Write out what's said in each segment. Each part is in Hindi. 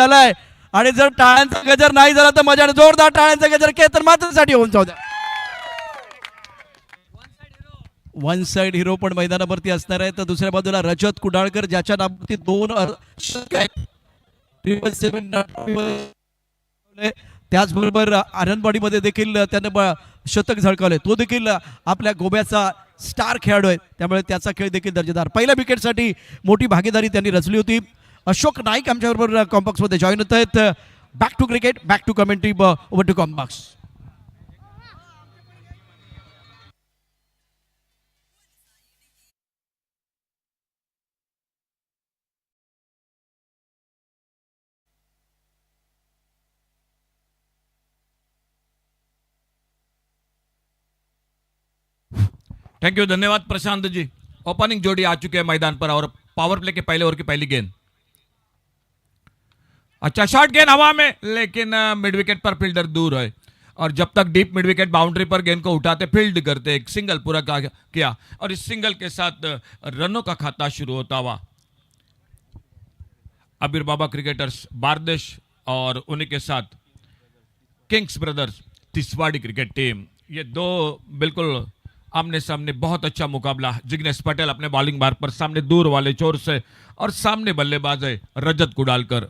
झालाय आणि जर टाळ्यांचा गजर नाही झाला तर मजा जोरदार टाळ्यांचा गजर केतन मात्रसाठी होऊन जाऊ द्या. वन साइड हिरो पण मैदानावरती असणार आहे. तर दुसऱ्या बाजूला रजत कुडाळकर ज्याच्या नावावरती 2 त्याचबरोबर आनंदवाडीमध्ये देखील त्याने शतक झळकावले. तो देखील आपल्या गोव्याचा स्टार खेळाडू आहे, त्यामुळे त्याचा खेळ देखील दर्जेदार. पहिल्या विकेटसाठी मोठी भागीदारी त्यांनी रचली होती. अशोक नाईक आमच्याबरोबर कॉम्बॉक्समध्ये जॉईन होत आहेत. Back to cricket, back to commentary, over to combox. Thank you, धन्यवाद प्रशांत जी. ओपनिंग जोड़ी आ चुके हैं मैदान पर और पावर प्ले के पहले ओवर की पहली गेंद. अच्छा शॉट, गेंद हवा में, लेकिन मिड विकेट पर फील्डर दूर है. और जब तक डीप मिड विकेट बाउंड्री पर गेंद को उठाते फील्ड करते, एक सिंगल पूरा किया और इस सिंगल के साथ रनों का खाता शुरू होता हुआ. अबीर बाबा क्रिकेटर्स बारदेश और उन्हीं के साथ किंग्स ब्रदर्स तिसवाड़ी क्रिकेट टीम, ये दो बिल्कुल आमने सामने. बहुत अच्छा मुकाबला. जिग्नेश पटेल अपने बॉलिंग बार पर सामने दूर वाले छोर से, और सामने बल्लेबाज है रजत कुडालकर.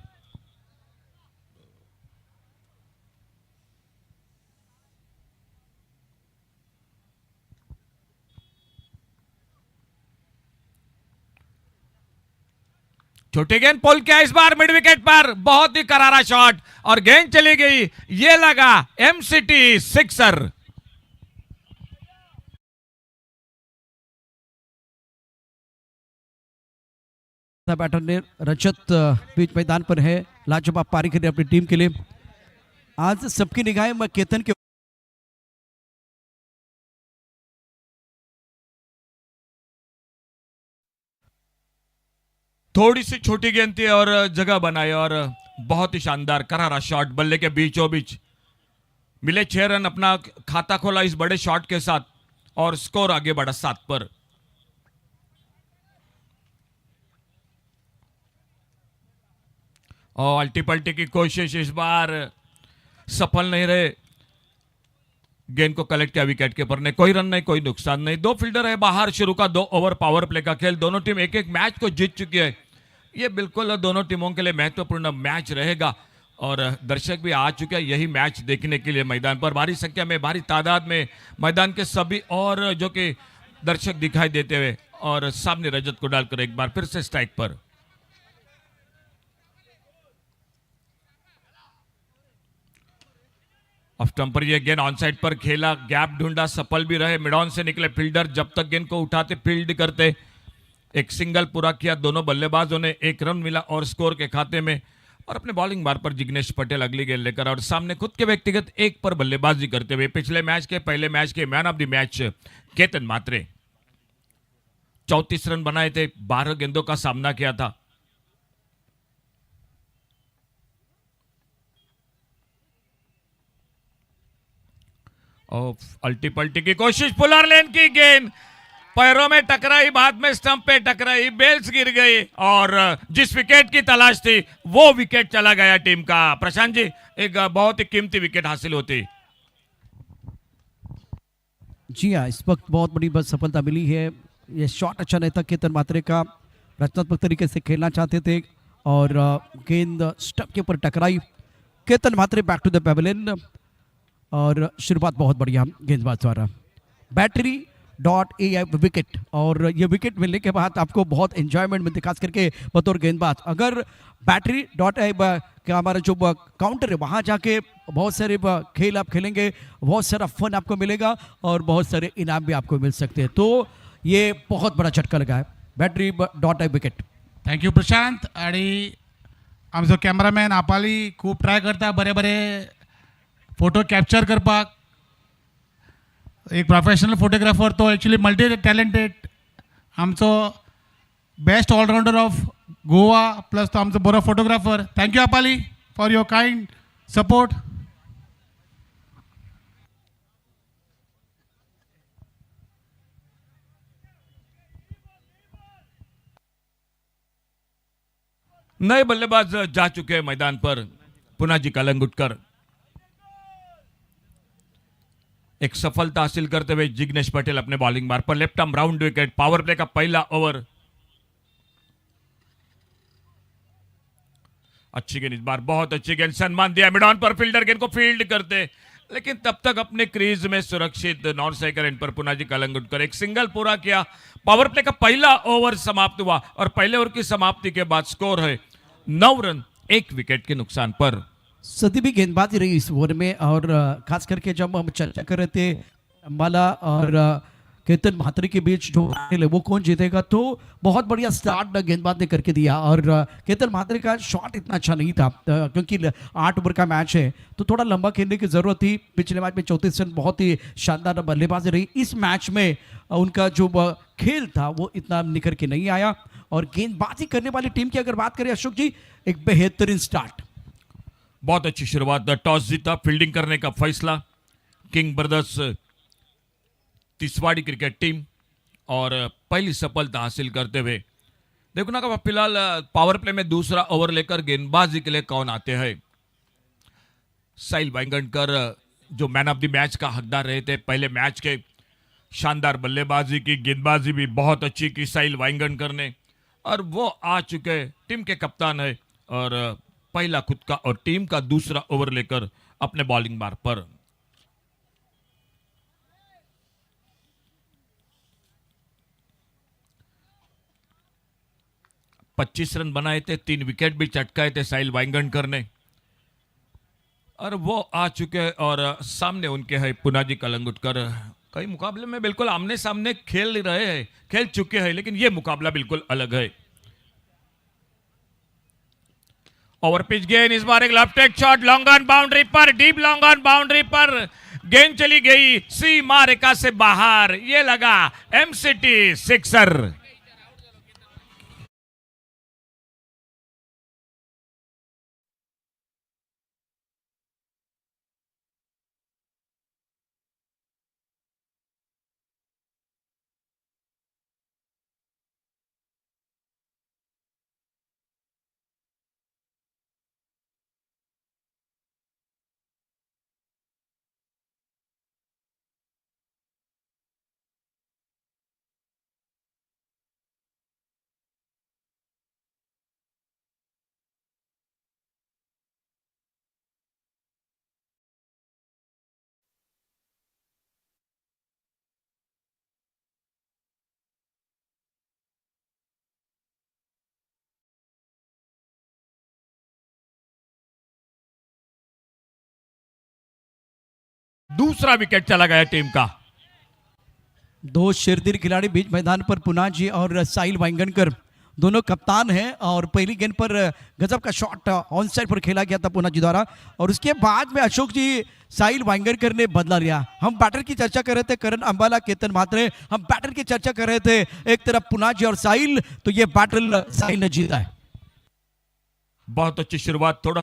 छोटी गेंद पोल किया इस बार मिड विकेट पर, बहुत ही करारा शॉट और गेंद चली गई. ये लगा एमसीटी सिक्सर. बैटर ने रजत बीच मैदान पर है. लाजवाब पारी करी अपनी टीम के लिए. आज सबकी निगाहें केतन के थोड़ी सी छोटी गेंद थी और जगह बनाई और बहुत ही शानदार करारा शॉट. बल्ले के बीचों बीच मिले 6 रन. अपना खाता खोला इस बड़े शॉट के साथ और स्कोर आगे बढ़ा 7 पर. और अल्टी पल्टी की कोशिश इस बार सफल नहीं रहे. गेंद को कलेक्ट किया विकेट कीपर ने. कोई रन नहीं, कोई नुकसान नहीं. 2 फील्डर है बाहर. शुरू का 2 ओवर पावर प्ले का खेल. दोनों टीम एक एक मैच को जीत चुकी है. ये बिल्कुल दोनों टीमों के लिए महत्वपूर्ण मैच रहेगा और दर्शक भी आ चुके हैं यही मैच देखने के लिए मैदान पर. भारी संख्या में, भारी तादाद में मैदान के सभी और जो कि दर्शक दिखाई देते हुए. और सामने रजत को डालकर एक बार फिर से स्ट्राइक पर. ऑफ स्टंप पर यह गेंद ऑन साइड पर खेला, गैप ढूंढा, सफल भी रहे. मिड ऑन से निकले फील्डर. जब तक गेंद को उठाते फील्ड करते. एक सिंगल पूरा किया. दोनों बल्लेबाजों ने 1 रन मिला और स्कोर के खाते में. और अपने बॉलिंग बार पर जिग्नेश पटेल अगली गेंद लेकर और सामने खुद के व्यक्तिगत 1 पर बल्लेबाजी करते हुए पिछले मैच के पहले मैच के man of the match Ketan Matre. 34 run बनाए थे, 12 गेंदों का सामना किया था. अल्टी पल्टी की कोशिश, पुलर लेन की गेंद पैरों में टकराई, बाद में स्टंप पे टकराई, बेल्स गिर गई और जिस विकेट की तलाश थी वो विकेट चला गया टीम का. प्रशांत जी, एक बहुत ही कीमती विकेट हासिल होती. जी हाँ, इस वक्त बहुत बड़ी सफलता मिली है. ये शॉट अच्छा नहीं था केतन मात्रे का. रचनात्मक तरीके से खेलना चाहते थे और गेंद स्टंप के ऊपर टकराई. केतन मात्रे बैक टू द पेविलियन और शुरुआत बहुत बढ़िया गेंदबाज द्वारा. बैटरी.ai विकेट. और ये विकेट मिलने के बाद आपको बहुत एंजॉयमेंट मिलती, खास करके बतौर गेंदबाज. अगर बैटरी.ai का हमारा जो काउंटर है वहाँ जाके बहुत सारे खेल आप खेलेंगे, बहुत सारा फन आपको मिलेगा और बहुत सारे इनाम भी आपको मिल सकते हैं. तो ये बहुत बड़ा झटका लगा है. बैटरी.ai विकेट. थँक्यू प्रशांत. आणि आमचो कॅमेरामॅन आपाली खूप ट्राय करता बरे बरे फोटो कॅप्चर करपाक. एक प्रोफेशनल फोटोग्राफर, तो एक्चुअली मल्टी टॅलेंटेड. आमचो best allrounder of Goa plus तो आमचो बरो फोटोग्राफर. थँक्यू आपाली फॉर युअर काइंड सपोर्ट. नए बल्लेबाज जा चुके हैं मैदान पर। पुनाजी कलंगुटकर एक सफलता हासिल करते हुए जिग्नेश पटेल अपने बॉलिंग मार्ग पर left arm round wicket. Power play का पहला ओवर। अच्छी गेंद इस बार, बहुत अच्छी गेंद, सम्मान दिया मिड ऑन पर, फील्डर गेंद को फील्ड करते, लेकिन तब तक अपने क्रीज में सुरक्षित नॉन स्ट्राइकर एंड पर पुनाजी कलंगुटकर एक सिंगल पूरा किया। पावर प्ले का पहला ओवर समाप्त हुआ और पहले ओवर की समाप्ति के बाद स्कोर है 9 रन 1 विकेट के नुकसान पर। सदी भी गेंदबाजी रही इस ओवर में, और खास करके जब हम चर्चा कर रहे थे अंबाला और केतन म्हात्रे के बीच जो फाइनल है वो कौन जीतेगा, तो बहुत बढ़िया स्टार्ट गेंदबाज ने करके दिया। और केतन म्हात्रे का शॉट इतना अच्छा नहीं था, क्योंकि 8 ओवर का मैच है तो थोड़ा लंबा खेलने की जरूरत थी। पिछले मैच में 34 रन बहुत ही शानदार बल्लेबाजी रही। इस मैच में उनका जो खेल था वो इतना निखर के नहीं आया। और गेंदबाजी करने वाली टीम की अगर बात करें अशोक जी, एक बेहतरीन स्टार्ट। बहुत अच्छी शुरुआत, टॉस जीता, फील्डिंग करने का फैसला किंग ब्रदर्स तिसवाड़ी क्रिकेट टीम और पहली सफलता हासिल करते हुए। देखो ना कब फिलहाल पावर प्ले में दूसरा ओवर लेकर गेंदबाजी के लिए कौन आते हैं। साहिल वांगणकर जो मैन ऑफ द मैच का हकदार रहे थे पहले मैच के, शानदार बल्लेबाजी की, गेंदबाजी भी बहुत अच्छी की साहिल वांगणकर ने, और वो आ चुके टीम के कप्तान है और पहला खुद का और टीम का दूसरा ओवर लेकर अपने बॉलिंग मार्ग पर। पच्चीस रन बनाए थे, 3 विकेट भी चटकाए थे साहिल वांगणकर ने, और वो आ चुके हैं और सामने उनके है पुनाजी कलंगुटकर। कई मुकाबले में बिल्कुल आमने सामने खेल रहे हैं, खेल चुके हैं, लेकिन ये मुकाबला बिल्कुल अलग है। ओवर पिच गेंद, इस बार एक left take shot long on boundary पर, डीप लॉन्ग ऑन बाउंड्री पर गेंद चली गई सीमा रेखा से बाहर, ये लगा एमसीटी सिक्सर। दूसरा विकेट चला गया टीम का। दो शेरदिल खिलाड़ी बीच मैदान पर, पुनाजी और साहिल वांगणकर दोनों कप्तान हैं। और पहली गेंद पर गजब का शॉट ऑन साइड पर खेला गया था पुनाजी द्वारा, और उसके बाद में अशोक जी साहिल वांगणकर ने बदला लिया। हम बैटर की चर्चा कर रहे थे, करण अंबाला, केतन म्हात्रे, हम बैटर की चर्चा कर रहे थे, एक तरफ पुनाजी और साहिल, तो ये बैटल साहिल ने जीता है। बहुत अच्छी शुरुआत, थोड़ा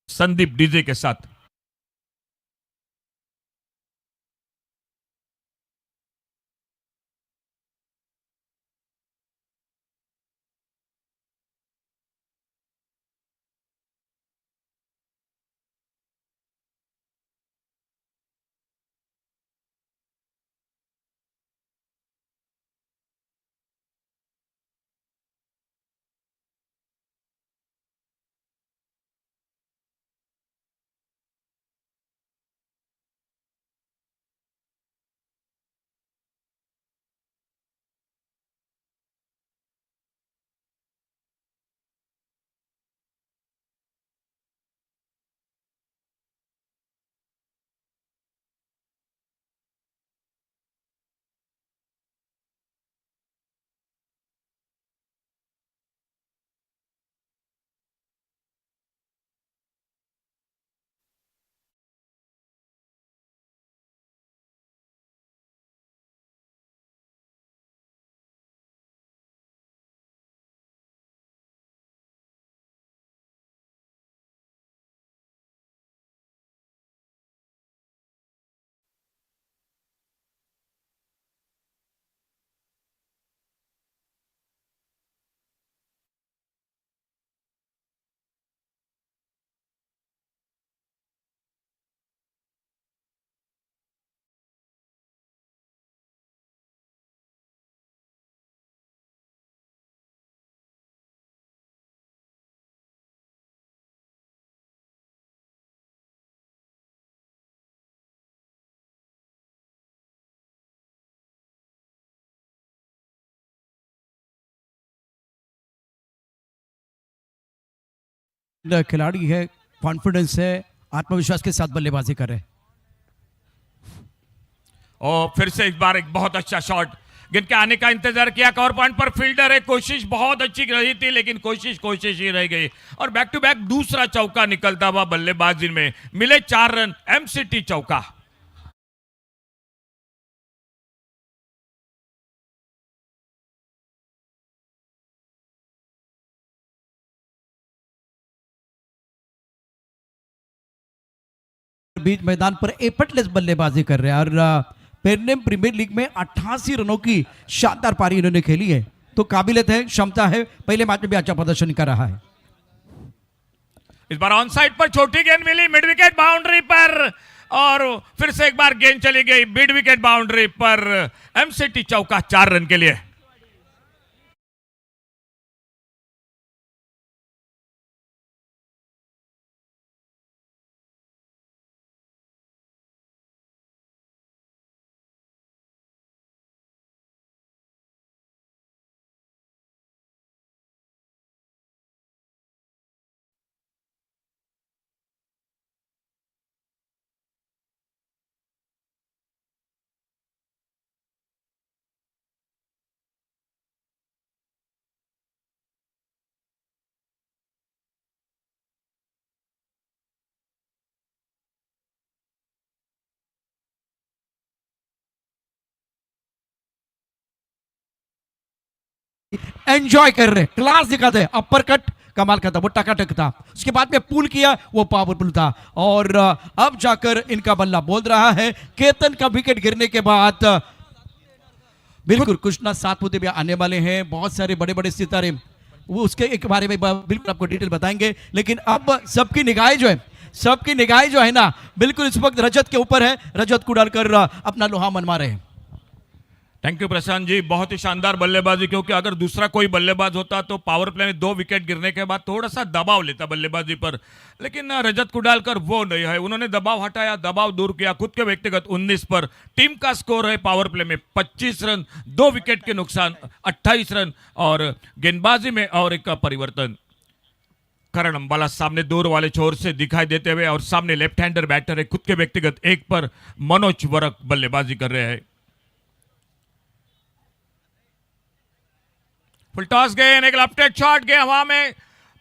संदीप डीजे के साथ। खिलाड़ी है, कॉन्फिडेंस है, आत्मविश्वास के साथ बल्लेबाजी कर रहे हैं। और फिर से इस बार एक बहुत अच्छा शॉट, गेंद के आने का इंतजार किया, कवर पॉइंट पर फील्डर है, कोशिश बहुत अच्छी रही थी लेकिन कोशिश ही रह गई और बैक टू बैक दूसरा चौका निकलता हुआ बल्लेबाजी में मिले 4 रन, एमसीटी चौका। बीच मैदान पर एफर्टलेस बल्लेबाजी कर रहे हैं और पेरनेम प्रीमियर लीग में 88 रनों की शानदार पारी इन्होंने खेली है, तो काबिलियत है, क्षमता है, पहले मैच में भी अच्छा प्रदर्शन कर रहा है। इस बार ऑन साइड पर छोटी गेंद मिली मिड विकेट बाउंड्री पर और फिर से एक बार गेंद चली गई मिड विकेट बाउंड्री पर, एमसीटी चौका 4 रन के लिए। एंजॉय कर रहे, क्लास दिखाते हैं, अपर कट कमाल का था, वो टकाटक था, उसके बाद में पुल किया, वो पावरफुल था और अब जाकर इनका बल्ला बोल रहा है। केतन का विकेट गिरने के बाद बिल्कुल कुछ ना 7 मुद्दे भी आने वाले हैं, बहुत सारे बड़े बड़े सितारे, वो उसके एक बारे में बिल्कुल आपको डिटेल बताएंगे, लेकिन अब सबकी निगाहें जो है ना बिल्कुल इस वक्त रजत के ऊपर है। रजत को डालकर अपना लोहा मनवा रहे हैं। थैंक यू प्रशांत जी, बहुत ही शानदार बल्लेबाजी, क्योंकि अगर दूसरा कोई बल्लेबाज होता तो पावर प्ले में 2 विकेट गिरने के बाद थोड़ा सा दबाव लेता बल्लेबाजी पर, लेकिन रजत कुडालकर वो नहीं है, उन्होंने दबाव हटाया, दबाव दूर किया, खुद के व्यक्तिगत 19 पर टीम का स्कोर है पावर प्ले में 25 रन, 2 विकेट के नुकसान 28 रन और गेंदबाजी में और एक का परिवर्तन। करण अंबाला सामने दूर वाले छोर से दिखाई देते हुए और सामने लेफ्ट हैंडर बैटर है, खुद के व्यक्तिगत 1 पर मनोज वरक बल्लेबाजी कर रहे हैं। फुल टॉस गेंद, एक लेफ्ट शॉट गए हवा में,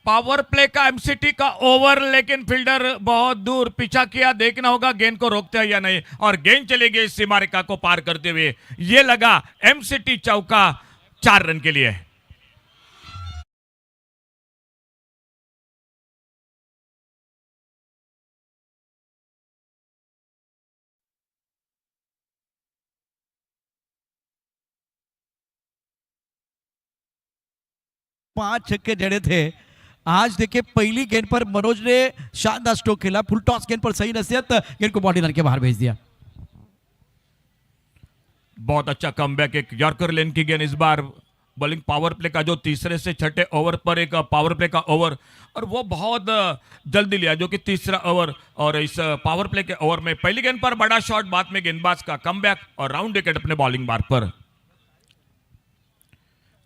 पावर प्ले का एमसीटी का ओवर, लेकिन फील्डर बहुत दूर पीछा किया, देखना होगा गेंद को रोकते हैं या नहीं और गेंद चली गई सीमा रेखा को पार करते हुए, ये लगा एमसीटी चौका 4 रन के लिए। पांच छक्के जड़े थे। आज देखिए पहली गेंद पर मनोज ने शानदार स्ट्रोक खेला, फुल टॉस गेंद पर सही नसीहत, गेंद को बॉडी लाइन के बाहर भेज दिया। बहुत अच्छा कमबैक, एक यॉर्कर लेन की गेंद, इस बार बॉलिंग पावर प्ले का जो तीसरे से छठे ओवर पर एक पावर प्ले का ओवर और वो बहुत जल्दी लिया, जो कि तीसरा ओवर, और इस पावर प्ले के ओवर में पहली गेंद पर बड़ा शॉट, बाद में गेंदबाज का कमबैक और राउंड विकेट अपने बॉलिंग मार्क पर।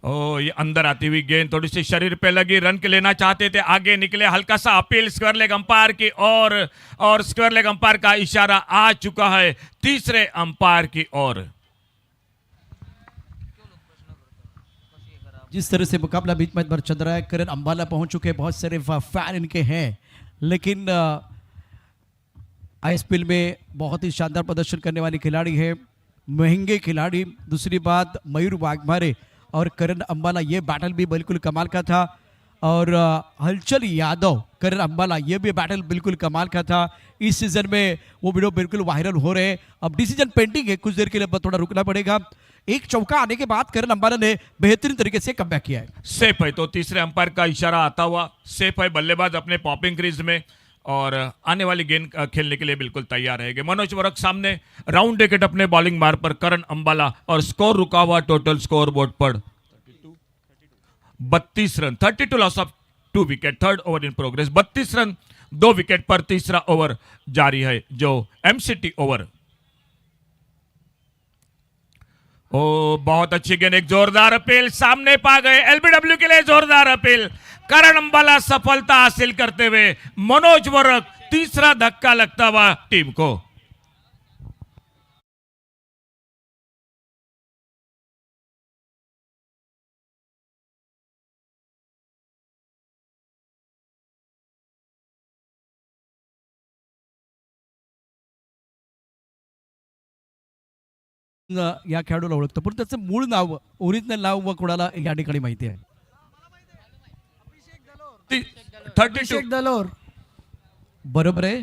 ओ, ये अंदर आती हुई गेंद थोड़ी सी शरीर पे लगी, रन के लेना चाहते थे, आगे निकले, हल्का सा अपील स्क्वायर लेग अंपायर की और स्क्वायर लेग अंपायर का इशारा आ चुका है तीसरे अंपायर की ओर। जिस तरह से मुकाबला बीच मैच पर चल रहा है, करण अंबाला पहुंच चुके हैं, बहुत सारे फैन इनके हैं, लेकिन आईएसपीएल में बहुत ही शानदार प्रदर्शन करने वाली खिलाड़ी है, महंगे खिलाड़ी। दूसरी बात, मयूर वाघमारे और करण अंबाला, ये बैटल भी बिल्कुल कमाल का था और हलचल यादव करण अंबाला, ये भी बैटल बिल्कुल कमाल का था। इस सीजन में वो वीडियो बिल्कुल वायरल हो रहे हैं। अब डिसीजन पेंडिंग है, कुछ देर के लिए थोड़ा रुकना पड़ेगा। एक चौका आने के बाद करण अंबाला ने बेहतरीन तरीके से कमबैक किया है। सेफ है, तो तीसरे अंपायर का इशारा आता हुआ सेफ है, बल्लेबाज अपने पॉपिंग क्रीज में और आने वाली गेंद खेलने के लिए बिल्कुल तैयार रहेंगे। मनोज वरक सामने, राउंड विकेट अपने बॉलिंग मार पर करण अंबाला और स्कोर रुका हुआ टोटल स्कोर बोर्ड पर 32 run, 32 loss of 2 wicket, third over in progress, 32 run 2 wicket पर तीसरा ओवर जारी है जो एमसीटी ओवर। ओ, बहुत अच्छी गेंद, एक जोरदार अपील, सामने पा गए, एलबीडब्ल्यू के लिए जोरदार अपील, करण अंबाला सफलता हासिल करते हुए मनोज वर्क तीसरा धक्का लगता हुआ टीम को। या खेळाडूला ओळखतो, पण त्याचं मूळ नाव, ओरिजिनल नाव व कोणाला या ठिकाणी माहिती आहे? 32 अभिषेक दलोर. बरोबर आहे,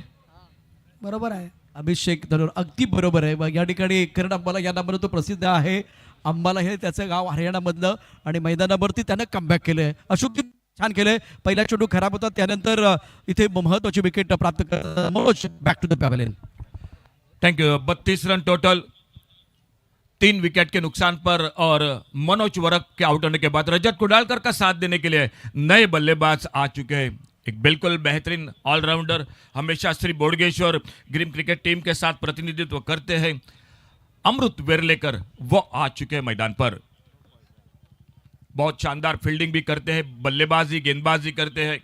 बरोबर आहे. अभिषेक धनोर, अगदी बरोबर आहे. मग या ठिकाणी करण अंबाला या नावानं तो प्रसिद्ध आहे. अंबाला हे त्याचं गाव हरियाणामधलं आणि मैदानावरती त्यानं कमबॅक केलंय. अशोक छान केलंय. पहिला चेंडू खराब होता, त्यानंतर इथे महत्वाची विकेट प्राप्त करतात Manoj. Back to the pavilion. Thank you. 32 run total, 3 wicket के नुकसान पर, और मनोज वर्क के आउट होने के बाद रजत कुडालकर का साथ देने के लिए नए बल्लेबाज आ चुके हैं। एक बिल्कुल बेहतरीन ऑलराउंडर, हमेशा Shri Bodgeshwar green cricket team के साथ प्रतिनिधित्व करते हैं, अमृत वेरलेकर, वो आ चुके हैं मैदान पर। बहुत शानदार फील्डिंग भी करते हैं, बल्लेबाजी गेंदबाजी करते हैं।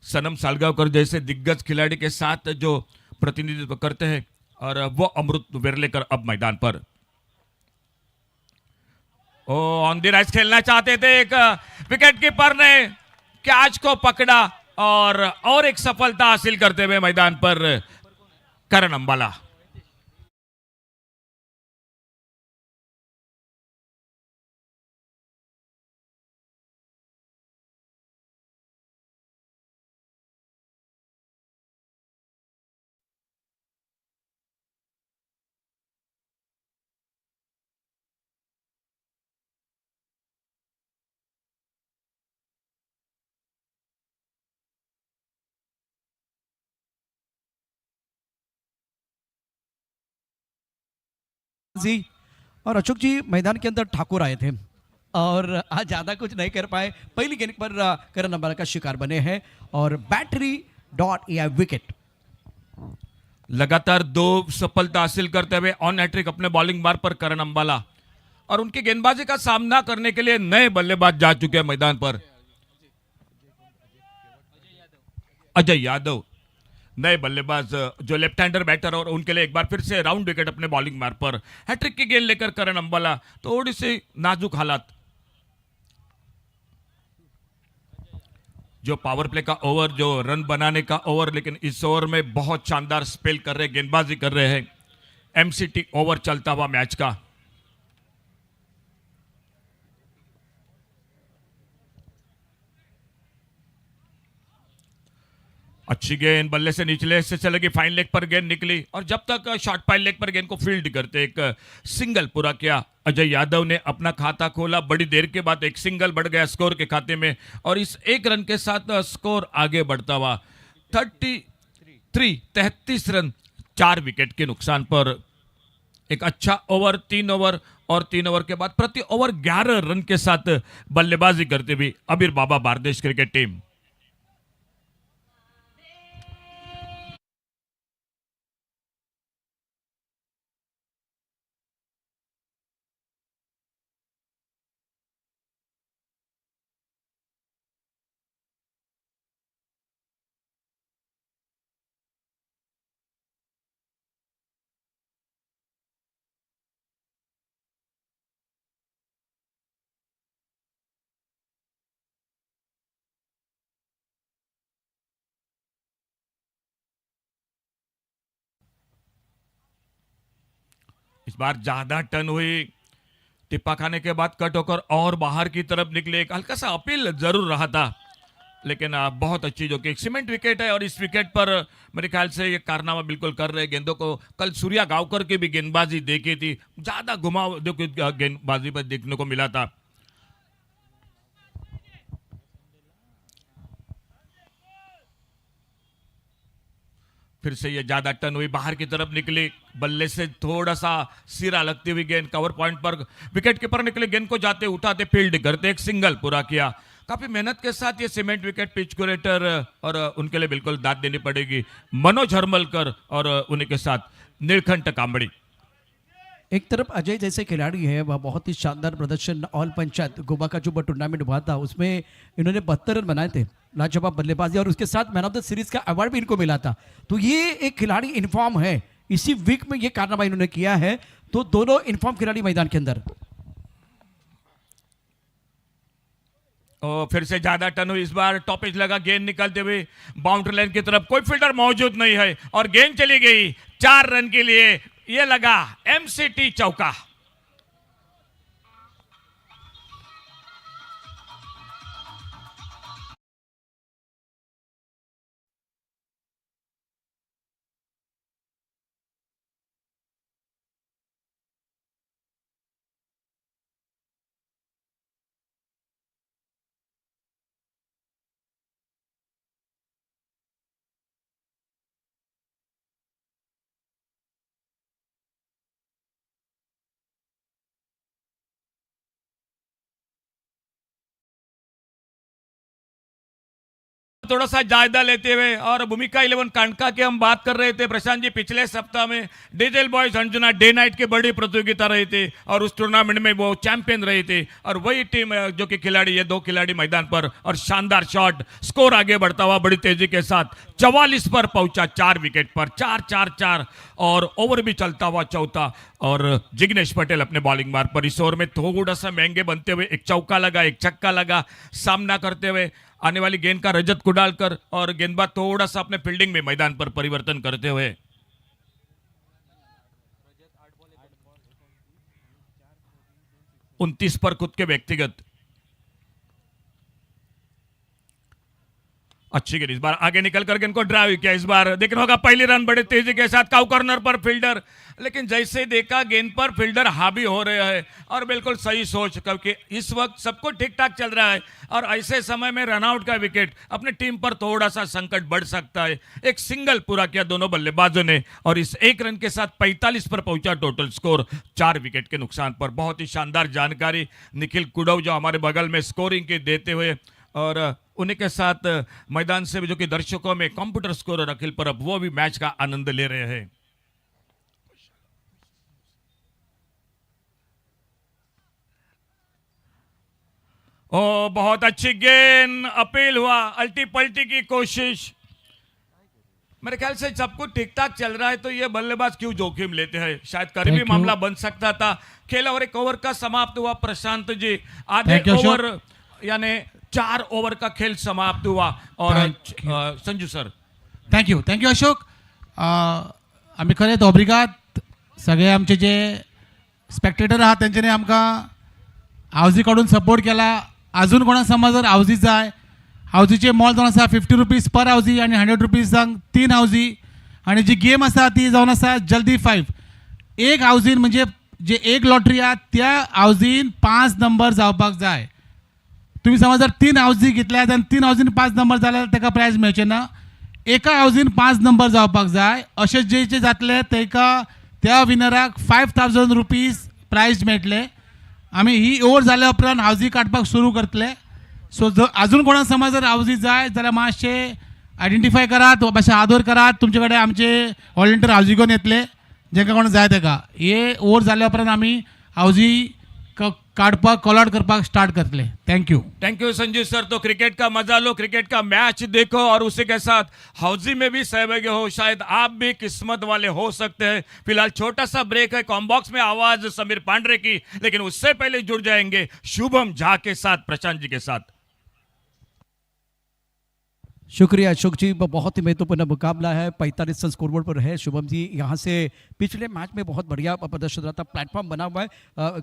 सनम सालगांवकर जैसे दिग्गज खिलाड़ी के साथ जो प्रतिनिधित्व करते हैं, और वो अमृत वेरलेकर अब मैदान पर। ओ ऑन द राइज खेलना चाहते थे, एक विकेट कीपर ने कैच को पकड़ा और एक सफलता हासिल करते हुए मैदान पर करण अंबाला। जी, और अशोक जी मैदान के अंदर ठाकुर आए थे और आज ज़्यादा कुछ नहीं कर पाए। पहली गेंद पर करण अंबाला का शिकार बने हैं और बैटरी डॉट ए विकेट। लगातार 2 सफलता हासिल करते हुए ऑन हैट्रिक अपने बॉलिंग मार्ग पर करण अंबाला, और उनकी गेंदबाजी का सामना करने के लिए नए बल्लेबाज जा चुके हैं मैदान पर। अजय यादव नए बल्लेबाज, जो लेफ्ट हैंडर बैटर, और उनके लिए एक बार फिर से राउंड विकेट अपने बॉलिंग मार्ग पर। हैट्रिक की गेंद लेकर करण अंबाला, थोड़ी सी नाजुक हालात। जो पावर प्ले का ओवर, जो रन बनाने का ओवर, लेकिन इस ओवर में बहुत शानदार स्पेल कर रहे, गेंदबाजी कर रहे हैं। एमसीटी ओवर चलता हुआ मैच का। अच्छी गेंद बल्ले से निचले से चलेगी, फाइन लेग पर गेंद निकली, और जब तक शॉर्ट फाइन लेग पर गेंद को फील्ड करते एक सिंगल पूरा किया। अजय यादव ने अपना खाता खोला, बड़ी देर के बाद एक सिंगल बढ़ गया स्कोर के खाते में, और इस एक रन के साथ स्कोर आगे बढ़ता हुआ 33 रन 4 विकेट के नुकसान पर। एक अच्छा ओवर, 3 ओवर, और 3 ओवर के बाद प्रति ओवर 11 रन के साथ बल्लेबाजी करते हुए अबीर बाबा बारदेश क्रिकेट टीम। इस बार ज्यादा टर्न हुई, टिप्पा खाने के बाद कट होकर और बाहर की तरफ निकले। एक हल्का सा अपील जरूर रहा था, लेकिन बहुत अच्छी, जो कि एक सीमेंट विकेट है, और इस विकेट पर मेरे ख्याल से ये कारनामा बिल्कुल कर रहे गेंदों को। कल सूर्या गांवकर की भी गेंदबाजी देखी थी, ज्यादा घुमाव गेंदबाजी पर देखने को मिला था। फिर से ये ज्यादा टर्न हुई, बाहर की तरफ निकली, बल्ले से थोड़ा सा सिरा लगती हुई गेंद कवर पॉइंट पर, विकेट कीपर निकले, गेंद को जाते उठाते फील्ड करते एक सिंगल पूरा किया। काफी मेहनत के साथ ये सीमेंट विकेट पिच क्यूरेटर, और उनके लिए बिल्कुल दाद देनी पड़ेगी मनोज हरमलकर और उन्हीं के साथ नीलकंठ कांबड़ी। एक तरफ अजय जैसे खिलाड़ी है, वह बहुत ही शानदार प्रदर्शन ऑल पंचायत गोवा का जो टूर्नामेंट हुआ था उसमें इन्होंने 72 रन बनाए थे, लाजवाब बल्लेबाजी, और उसके साथ मैन ऑफ द सीरीज का अवार्ड भी इनको मिला था। तो ये एक खिलाड़ी इन्फॉर्म है, इसी वीक में ये कारनामा इन्होंने किया है। तो दोनों इन्फॉर्म खिलाड़ी मैदान के अंदर। और फिर से ज्यादा टर्न हुई, इस बार टॉपिज लगा, गेंद निकलते हुए बाउंड्री लाइन की तरफ, कोई फील्डर मौजूद नहीं है और गेंद चली गई 4 रन के लिए। ये लगा एमसीटी चौका। थोड़ा सा जायजा लेते हुए, और भूमिका 11 कांडका की हम बात कर रहे थे प्रशांत जी, पिछले सप्ताह में diesel boys Anjuna day night की बड़ी प्रतियोगिता रही थी और उस टूर्नामेंट में वो चैंपियन रही थी। और वही टीम जो कि खिलाड़ी, ये 2 खिलाड़ी मैदान पर, और शानदार शॉट, स्कोर आगे बढ़ता हुआ बड़ी तेजी के साथ 44 पर पहुंचा, 4 विकेट पर, 4-4-4, और ओवर भी चलता हुआ चौथा। और जिग्नेश पटेल अपने बॉलिंग मार्ग पर इस ओवर में थोड़ा सा महंगे बनते हुए, एक चौका लगा, एक छक्का लगा, सामना करते हुए आने वाली गेंद का रजत कुडालकर, और गेंदबाज थोड़ा सा अपने फील्डिंग में मैदान पर परिवर्तन करते हुए 29 पर खुद के व्यक्तिगत अच्छी गेंद, इस बार आगे निकल कर गेंद को ड्राइव किया। इस बार देखना होगा पहली रन बड़े तेजी के साथ, काउ कॉर्नर पर फील्डर, लेकिन जैसे देखा गेंद पर फील्डर हावी हो रहे हैं, और बिल्कुल सही सोच, क्योंकि इस वक्त सब कुछ ठीक ठाक चल रहा है और ऐसे समय में रनआउट का विकेट अपनी टीम पर थोड़ा सा संकट बढ़ सकता है। एक सिंगल पूरा किया दोनों बल्लेबाजों ने, और इस 1 रन के साथ 45 पर पहुंचा टोटल स्कोर, 4 विकेट के नुकसान पर। बहुत ही शानदार जानकारी निखिल कुडव जो हमारे बगल में स्कोरिंग के देते हुए, और उन्हीं के साथ मैदान से भी जो कि दर्शकों में कंप्यूटर स्कोरर अखिल परब, वो भी मैच का आनंद ले रहे हैं। ओ बहुत अच्छी गेंद, अपील हुआ, अल्टी पल्टी की कोशिश। मेरे ख्याल से सब कुछ ठीक ठाक चल रहा है तो ये बल्लेबाज क्यों जोखिम लेते हैं, शायद करीबी मामला बन सकता था। खेल और 1 ओवर का समाप्त हुआ प्रशांत जी, आधे ओवर यानी 4 ओवर का खेल समाप्त हुआ। और संजू सर, थँक्यू अशोक. आम्ही खरेंच ओब्रिगाद सगळे आमचे जे स्पेक्टेटर आहात त्यांच्यानी आमकां हावजी कडून सपोर्ट केला. अजून कोणाक समज जर हावजी जाय, हावजीचे मोल जावन आसा 50 रुपीज पर हावजी आनी 100 रुपीजांक 3 हावजी. आणि जी गेम आसा ती जावन आसा जल्दी 5. एक हावजीन म्हणजे जे एक लॉटरी आहा त्या हावजीन 5 नंबर जावपाक जाय. तुम्ही समज जर 3 हावजी घेतल्यात आनी 3 हावजीन 5 नंबर जाल्यार ताका प्रायज मेळचे ना. एका हावजीन 5 नंबर जावपाक जाय. अशें जे जातले ताका त्या विनराक 5000 रुपीज प्रायज मेळटले. आमी ही ओवर जाल्या उपरांत हावजी काडपाक सुरू करतले. सो जर अजून कोणाक समज जर हावजी जाय जाल्यार मातशे आयडेंटिफाय करात, मातशे आदर करात. तुमचे कडेन आमचे व्हॉलंटियर हावजी घेवन येतले जेका कोण जाय ताका. हे ओवर जाल्या उपरांत आमी हावजी काटपाक कॉलआउट करपाक स्टार्ट करतले. Thank you Sanju sir. तो क्रिकेट का मजा लो, क्रिकेट का मैच देखो और उसी के साथ हाउजी में भी सहभागी हो. शायद आप भी किस्मत वाले हो सकते हैं. फिलहाल छोटा सा ब्रेक है, कॉम्बॉक्स में आवाज समीर पांडरे की, लेकिन उससे पहले जुड़ जाएंगे शुभम झा के साथ, प्रशांत जी के साथ. शुक्रिया अशोक जी, बहुत ही महत्वपूर्ण मुकाबला है. 45 रन स्कोरबोर्ड पर है. शुभम जी यहाँ से पिछले मैच में बहुत बढ़िया प्रदर्शन रहा था, प्लेटफॉर्म बना हुआ है.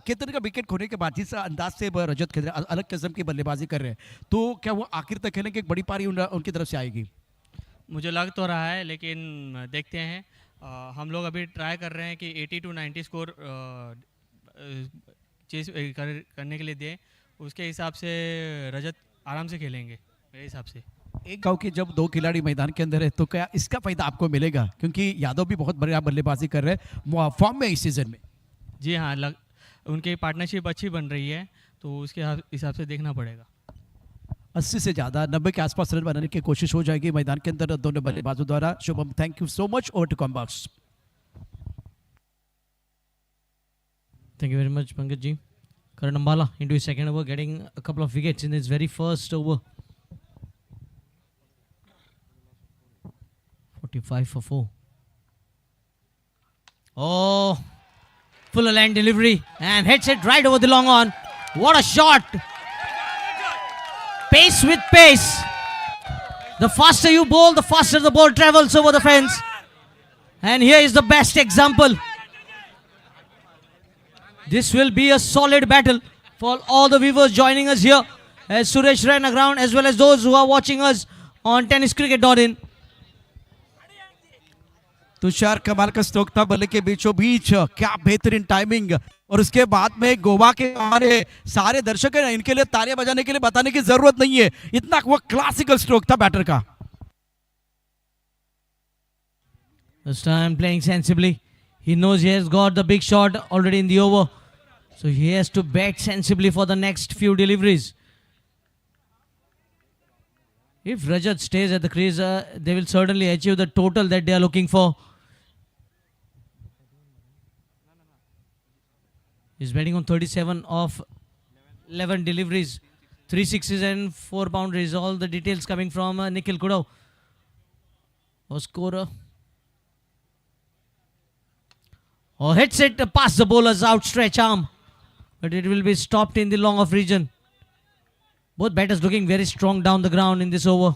केतन का विकेट खोने के बाद जिस अंदाज से रजत खेल रहे, अलग किस्म की बल्लेबाजी कर रहे हैं, तो क्या वो आखिर तक खेलेंगे, एक बड़ी पारी उनकी तरफ से आएगी? मुझे लग तो रहा है, लेकिन देखते हैं. हम लोग अभी ट्राई कर रहे हैं कि 80 to 90 स्कोर चेस करने के लिए दें. उसके हिसाब से रजत आराम से खेलेंगे मेरे हिसाब से. एक गांव के जब 2 खिलाड़ी मैदान के अंदर है तो क्या इसका फायदा आपको मिलेगा, क्योंकि यादव भी बहुत बढ़िया बल्लेबाजी कर रहे हैं फॉर्म में इस सीजन में? जी हाँ, उनकी पार्टनरशिप अच्छी बन रही है, तो उसके हिसाब से देखना पड़ेगा. 80 से ज़्यादा 90 के आसपास रन बनाने की कोशिश हो जाएगी मैदान के अंदर दोनों बल्लेबाजों द्वारा. Shubham, thank you so much. Over to combox. Thank you very much, Pankaj ji. Karan Ambala into his second over, getting a couple of wickets in his very first over. 45 for 4. Oh, full land delivery and hits it right over the long on. What a shot! Pace with pace. The faster you bowl, the faster the ball travels over the fence. And here is the best example. This will be a solid battle for all the viewers joining us here as Suresh ran aground, as well as those who are watching us on tenniscricket.in. Tushar कमाल का स्ट्रोक था बल्ले के बीचों बीच, क्या बेहतरीन टाइमिंग। और उसके बाद में गोवा के हमारे सारे दर्शक हैं, इनके लिए तालियां बजाने के लिए बताने की जरूरत नहीं है, इतना वो क्लासिकल स्ट्रोक था बैटर का। This time playing sensibly. He knows he has got the big shot already in the over. So he has to bat sensibly for the next few deliveries. If Rajat stays at the crease, they will certainly achieve the total that they are looking for. He's batting on 37 of 11 deliveries, 3 sixes and 4 boundaries. All the details coming from Nikhil Kudau, our scorer. Or hits it past the bowler's outstretched arm, but it will be stopped in the long off region. Both batters looking very strong down the ground in this over.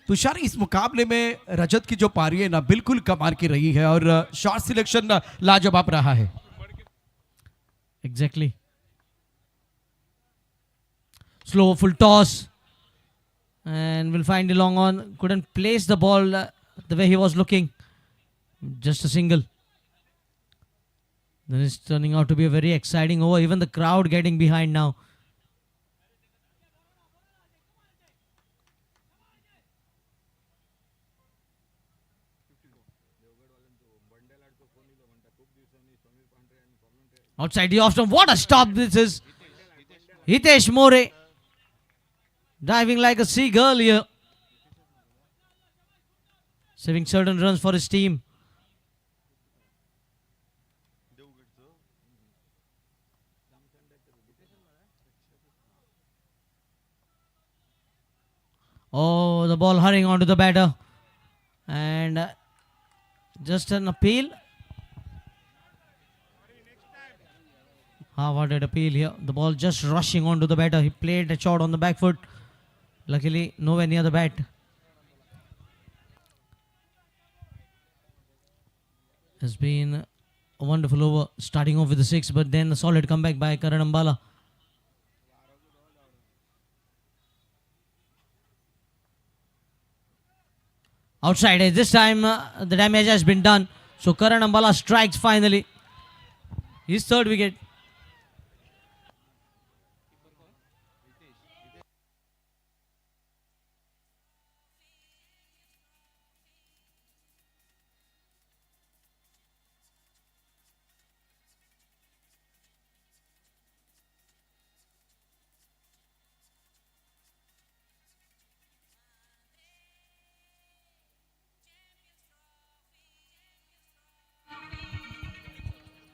Tushar, इस मुकाबले में रजत की जो पारी है ना बिल्कुल कमाल की रही है और शॉट सिलेक्शन लाजवाब रहा है। Exactly. Slow full toss and will find the long on. Couldn't place the ball the way he was looking. Just a single. This is turning out to be a very exciting over. Even the crowd getting behind now. Outside the off stump. What a stop this is. Hitesh More diving like a seagull here. Saving certain runs for his team. Oh, the ball hurrying onto the batter. And just an appeal. Half-hearted appeal here. The ball just rushing onto the batter. He played a shot on the back foot. Luckily, nowhere near the bat. Has been a wonderful over, starting off with the 6, but then a solid comeback by Karan Ambala. Outside edge. This time the damage has been done. So Karan Ambala strikes finally. His third wicket.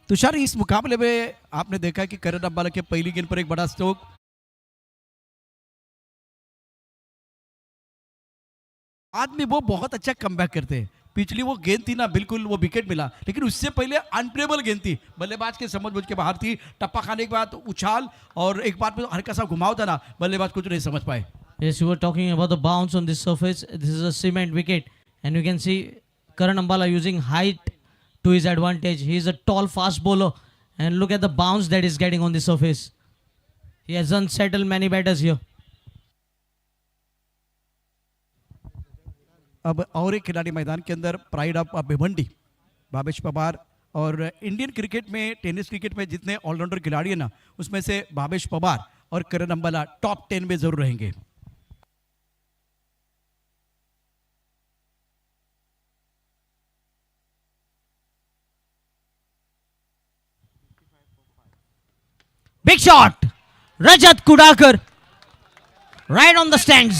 Tushar, इस मुकाबले में आपने देखा कि करण अंबाला के पहली गेंद पर एक बड़ा स्ट्रोक, बाद में वो बहुत अच्छा कमबैक करते हैं। पिछली वो गेंद थी ना, बिल्कुल वो विकेट मिला, लेकिन उससे पहले अनप्लेबल गेंद थी, बल्लेबाज के समझ के बाहर थी। टप्पा खाने के बाद उछाल और एक बार में हल्का सा घुमाव था ना, बल्लेबाज कुछ नहीं समझ पाए। Yes, you were talking about the bounce on this surface. This is a cement wicket, and you can see Karan Ambala using height to his advantage. He is a tall, fast bowler, and look at the bounce that is getting on the surface. He has unsettled many batters here. अब और एक खिलाड़ी मैदान के अंदर, प्राइड ऑफ भिवंडी, भावेश पवार। और इंडियन क्रिकेट में, टेनिस क्रिकेट में जितने ऑलराउंडर खिलाड़ी हैं ना, उसमें से भावेश पवार और करण अंबाला टॉप 10 में जरूर रहेंगे। Big shot! Rajat Kudakar right on the stands.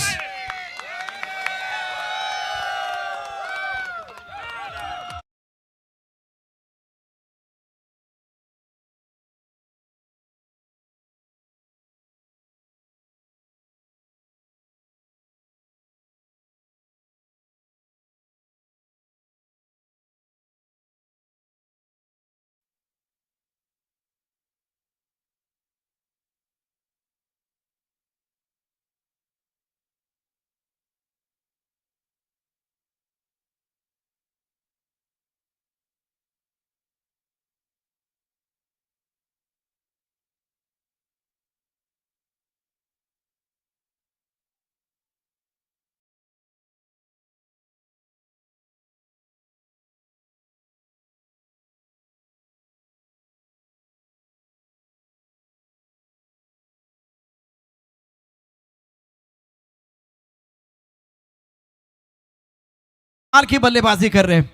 कमाल की बल्लेबाजी कर रहे हैं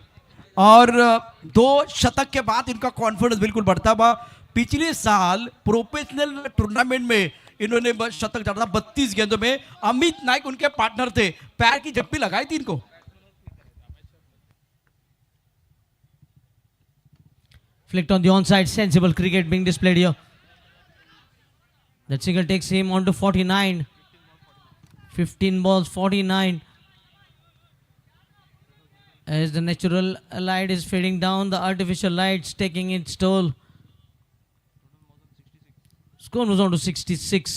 और 2 शतक के बाद इनका कॉन्फिडेंस बिल्कुल बढ़ता हुआ। पिछले साल प्रोफेशनल टूर्नामेंट में इन्होंने शतक जड़ा था 32 गेंदों में। अमित नायक उनके पार्टनर थे, पैर की जप्पी लगाई थी इनको। Flicked on the onside, sensible cricket being displayed here. That single takes him on to 49. 15 balls, 49. As the natural light is fading down, the artificial light's taking its toll. Score moves on to 66.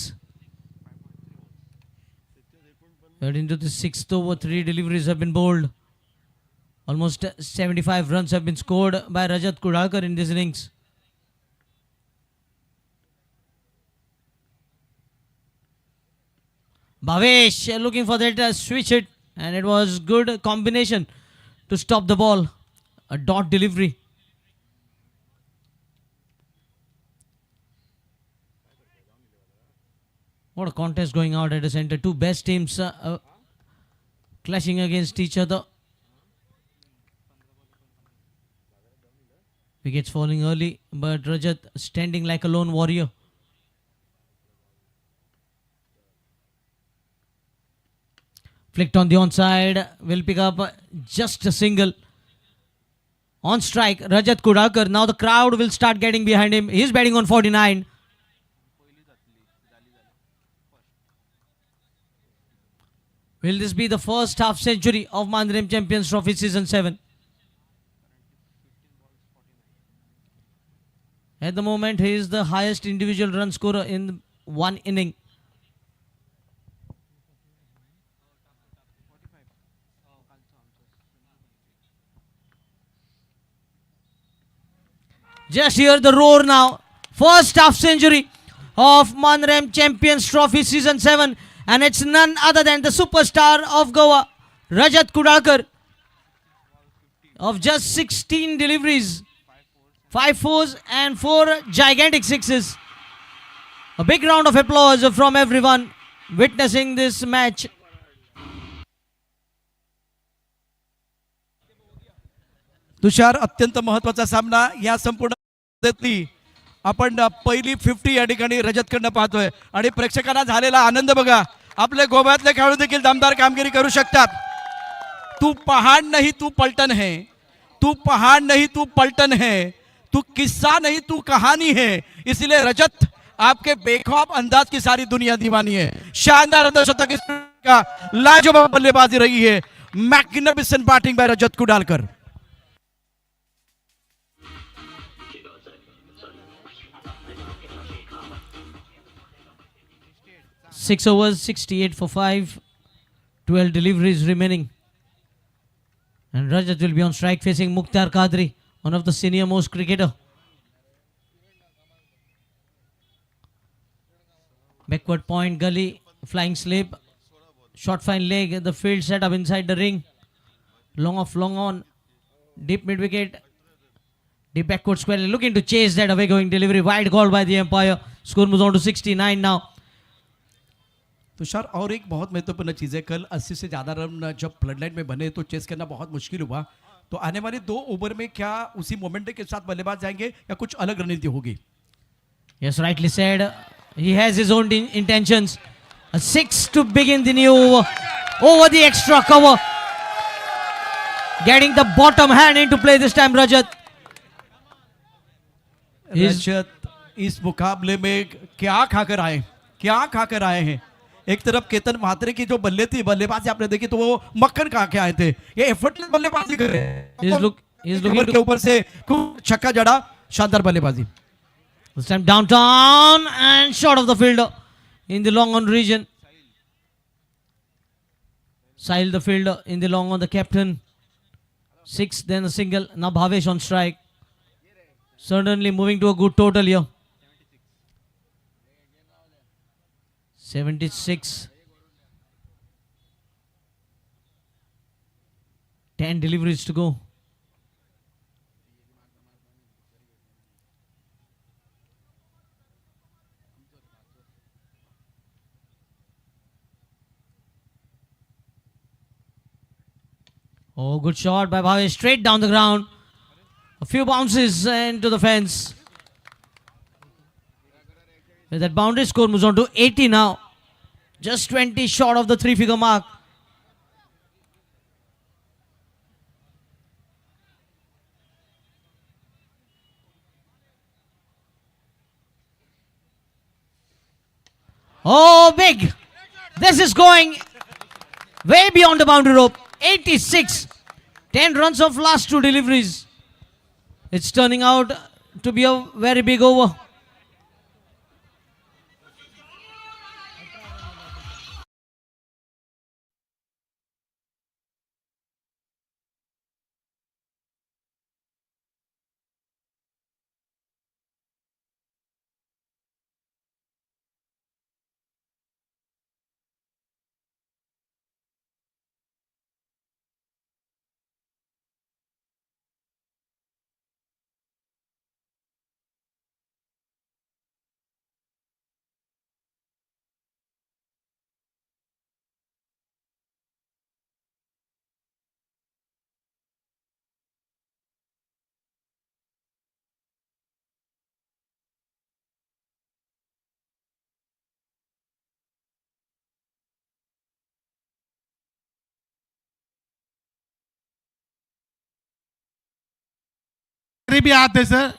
Head into the 6th over, 3 deliveries have been bowled. Almost 75 runs have been scored by Rajat Kudalkar in this innings. Bhavesh looking for that switch hit, and it was good combination to stop the ball. A dot delivery. What a contest going out at the center. Two best teams clashing against each other. Wickets falling early, but Rajat standing like a lone warrior. Flicked on the onside, will pick up just a single. On strike, Rajat Kudalkar. Now the crowd will start getting behind him. He's batting on 49. Will this be the first half century of Mandrem Champions Trophy Season 7? At the moment, he is the highest individual run scorer in one inning. Just hear the roar now. First half century of Mandrem Champions Trophy Season 7. And it's none other than the superstar of Goa, Rajat Kudalkar. Of just 16 deliveries, 5 fours and 4 gigantic sixes. A big round of applause from everyone witnessing this match. Tushar, अत्यंत महत्वाचा सामना या संपूर्ण स्पर्धेतली आपण पहिली 50 या ठिकाणी रजतकडनं पाहतोय आणि प्रेक्षकांना झालेला आनंद बघा. आपले गोव्यातले खेळाडू देखील दमदार कामगिरी करू शकतात. तू पहाड़ नहीं तू पलटन है, तू पहाड़ नहीं तू पलटन है, तू किस्सा नहीं तू कहानी है. इसलिए रजत, आपके बेखौफ अंदाज की सारी दुनिया दीवानी है. शानदार अर्धशतक का लाजवाब बल्लेबाजी रही है. Magnificent batting bye Rajat Kudalkar. 6 overs, 68 for 5. 12 deliveries remaining. And Rajat will be on strike facing Mukhtar Qadri, one of the senior most cricketer. Backward point, gully, flying slip, short fine leg, the field set up inside the ring. Long off, long on, deep mid wicket, deep backward square, looking to chase that away going delivery, wide call by the umpire. Score moves on to 69 now. Tushar, और एक बहुत महत्वपूर्ण चीज़ है, कल 80 से ज़्यादा रन जब फ्लड लाइन में बने तो चेस करना बहुत मुश्किल हुआ. तो आने वाले 2 ओवर में क्या उसी मोमेंट के साथ बल्लेबाज जाएंगे या कुछ अलग रणनीति होगी? Yes, rightly said. He has his own intentions. A 6 to begin the new over. Over the extra cover. Getting the bottom hand into play this time, Rajat. रजत इस मुकाबले में क्या खाकर आए, क्या खाकर आए हैं. एक तरफ केतन म्हात्रे की जो बल्लेबाजी आपने देखी तो वो मक्खन खा के आए थे. ये एफर्टलेस बल्लेबाजी कर रहे हैं. He's के ऊपर से खूब छक्का जड़ा, शानदार बल्लेबाजी. This time downtown and short of the fielder in the long on region. Sahil the fielder in the long on, the captain. 6, then a single. Now Bhavesh on strike. Certainly moving to a good total here. 76. 10 deliveries to go. Oh, good shot by Bhavesh. Straight down the ground. A few bounces into the fence. With that boundary score moves on to 80 now. Just 20 short of the 3-figure mark. Oh, big. This is going way beyond the boundary rope. 86. 10 runs of last 2 deliveries. It's turning out to be a very big over. तरी बी आहात सर,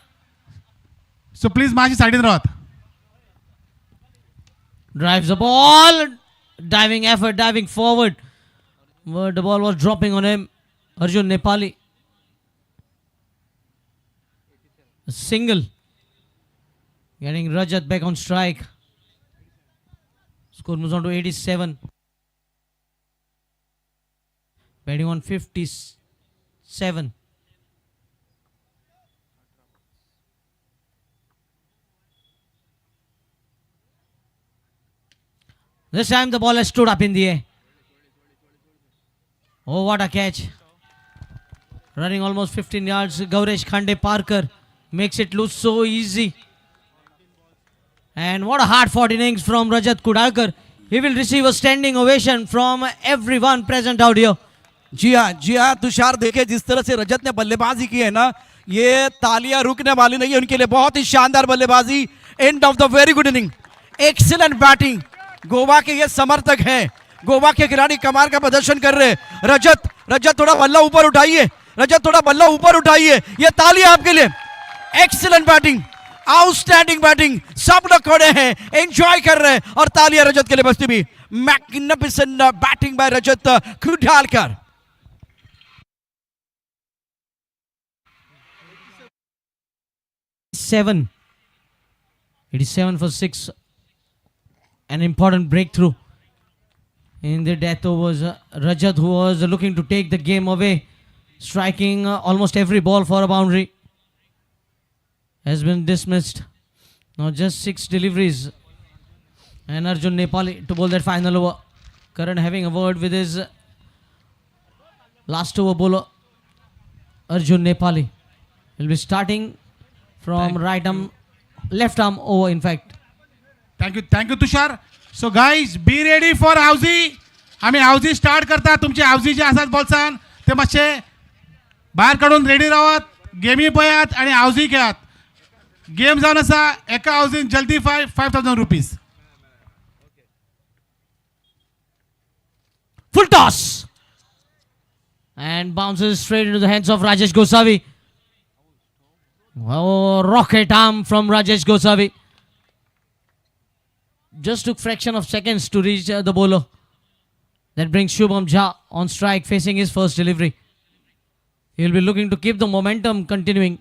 सो प्लीज माझी साईडीन राहत. Drives the ball. Diving effort, diving forward. But the ball was dropping on him. Arjun Nepali. A single. Getting Rajat back on strike. Score moves on to 87. Batting on 57. This time the ball has stood up in the air. Oh, what a catch. Running almost 15 yards. Gauresh Khande Parker makes it look so easy. And what a hard-fought innings from Rajat Kudalkar. He will receive a standing ovation from everyone present out here. जी हाँ तुषार, देखे जिस तरह से रजत ने बल्लेबाजी की है ना, ये तालियां रुकने वाली नहीं है उनके लिए. बहुत ही शानदार बल्लेबाजी. End of the very good inning. Excellent batting. Goa के ये समर्थक हैं. गोवा के खिलाड़ी कमाल का प्रदर्शन कर रहे हैं. रजत थोड़ा बल्ला ऊपर उठाइए. रजत थोड़ा बल्ला ऊपर उठाइए. ये तालियां आपके लिए. Excellent batting, outstanding batting. सब लोग खड़े हैं, एंजॉय कर रहे हैं और तालियां रजत के लिए बजती भी. Magnificent batting bye Rajat Kudalkar. Seven. 87 for 6. An important breakthrough in the death overs. Rajat, who was looking to take the game away, striking almost every ball for a boundary, has been dismissed. Now just 6 deliveries. And Arjun Nepali to bowl that final over. Karan having a word with his last over bowler, Arjun Nepali. He'll be starting from left arm over, in fact. Thank you Tushar. So guys be ready for housie. आम्ही हाऊजी स्टार्ट करता. तुमचे हाऊजी जे आसात बॉल्सान ते मातशे भायर काडून रेडी रावात. गेमी पळयात आणि हाऊजी खेळात. गेम जावन आसा. एका हाऊजीन जल्दी 5,000 rupees. Full toss. And bounces straight into the hands of Rajesh Gosavi. Oh, rocket arm from Rajesh Gosavi. Just took fraction of seconds to reach the bowler. That brings Shubham Jha on strike facing his first delivery. He'll be looking to keep the momentum continuing.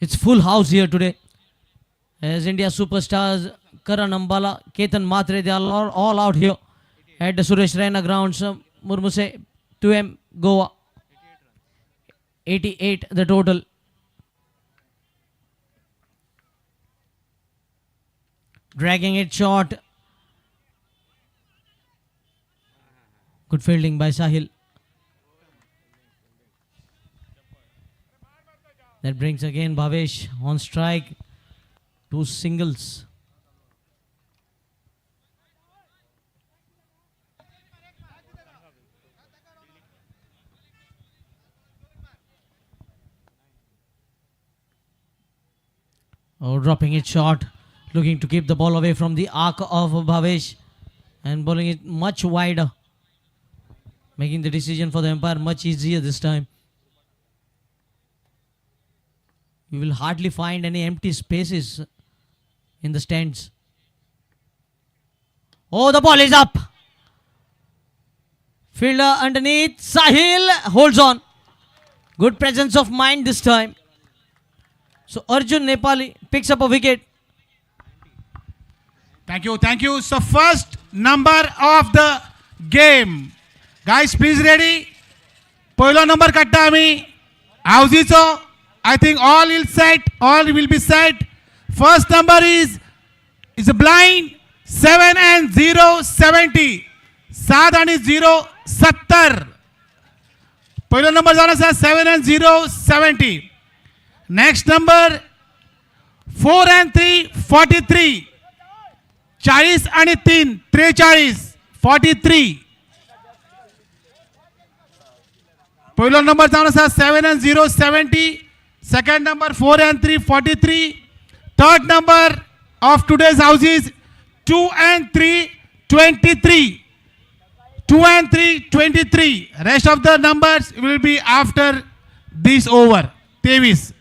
It's full house here today. As India superstars Karan Ambala, Ketan Matre, they are all out here at the Suresh Raina grounds. Murmuse, 2M, Goa. 88 the total. Dragging it short. Good fielding by Sahil. That brings again Bhavesh on strike. 2 singles. Oh, dropping it short, looking to keep the ball away from the arc of Bhavesh and bowling it much wider, making the decision for the umpire much easier this time. You will hardly find any empty spaces in the stands. Oh, the ball is up. Fielder underneath. Sahil holds on. Good presence of mind this time. So Arjun Nepali picks up a wicket. Thank you, thank you. So first number of the game. Guys, please ready. पहिला नंबर काढता आम्ही हाऊजीचो. I think all will set. All will be set. First number is a blind 7 and 0 70. 7 आणि 0 70. पहिला नंबर जाऊन असा 7 and 0 70. Next number 4 and 3 43. 40 आणि 3 43 43. पहिला नंबर जाऊन असा 7 and 0 70. Second number 4 and 3 43. Third number of today's house is 2 and 3 23. 2 and 3 23. Rest of the numbers will be after this over. 23.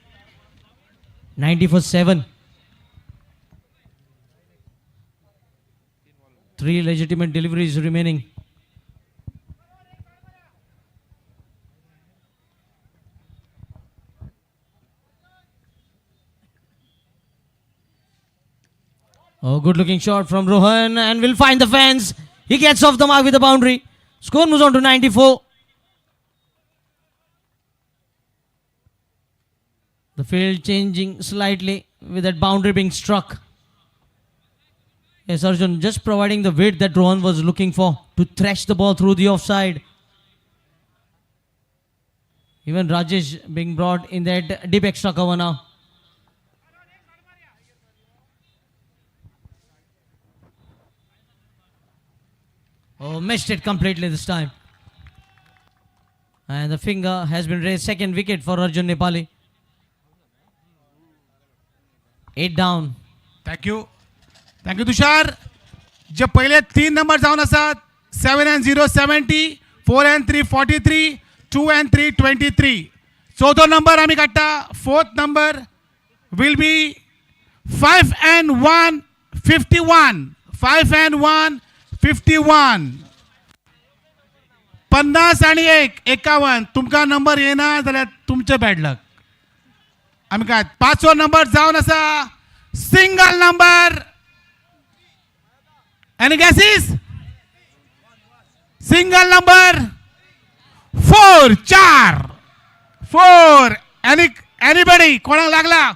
90 for 7. 3 legitimate deliveries remaining. Oh, good looking shot from Rohan and will find the fence. He gets off the mark with the boundary. Score moves on to 94. The field changing slightly with that boundary being struck. Yes, Arjun just providing the width that Rohan was looking for to thresh the ball through the offside. Even Rajesh being brought in that deep extra cover now. Oh, missed it completely this time. And the finger has been raised. Second wicket for Arjun Nepali. 8 down. Thank you. Thank you, Tushar. जे पहिले 3 नंबर जाऊन असतात 7 and 0 70, 4 and 3 43, 2 and 3 23. चौथो नंबर आम्ही काढता. Fourth number will be 5 and 1 51. 5 and 1 51. 50 आणि 1 51. तुमका नंबर येना जाल्यार तुमचे बॅड लक. आम्ही काय 5वो नंबर जाऊन असा single number. Any guesses? Single number 4 4. Anybody? कोणाला लागला?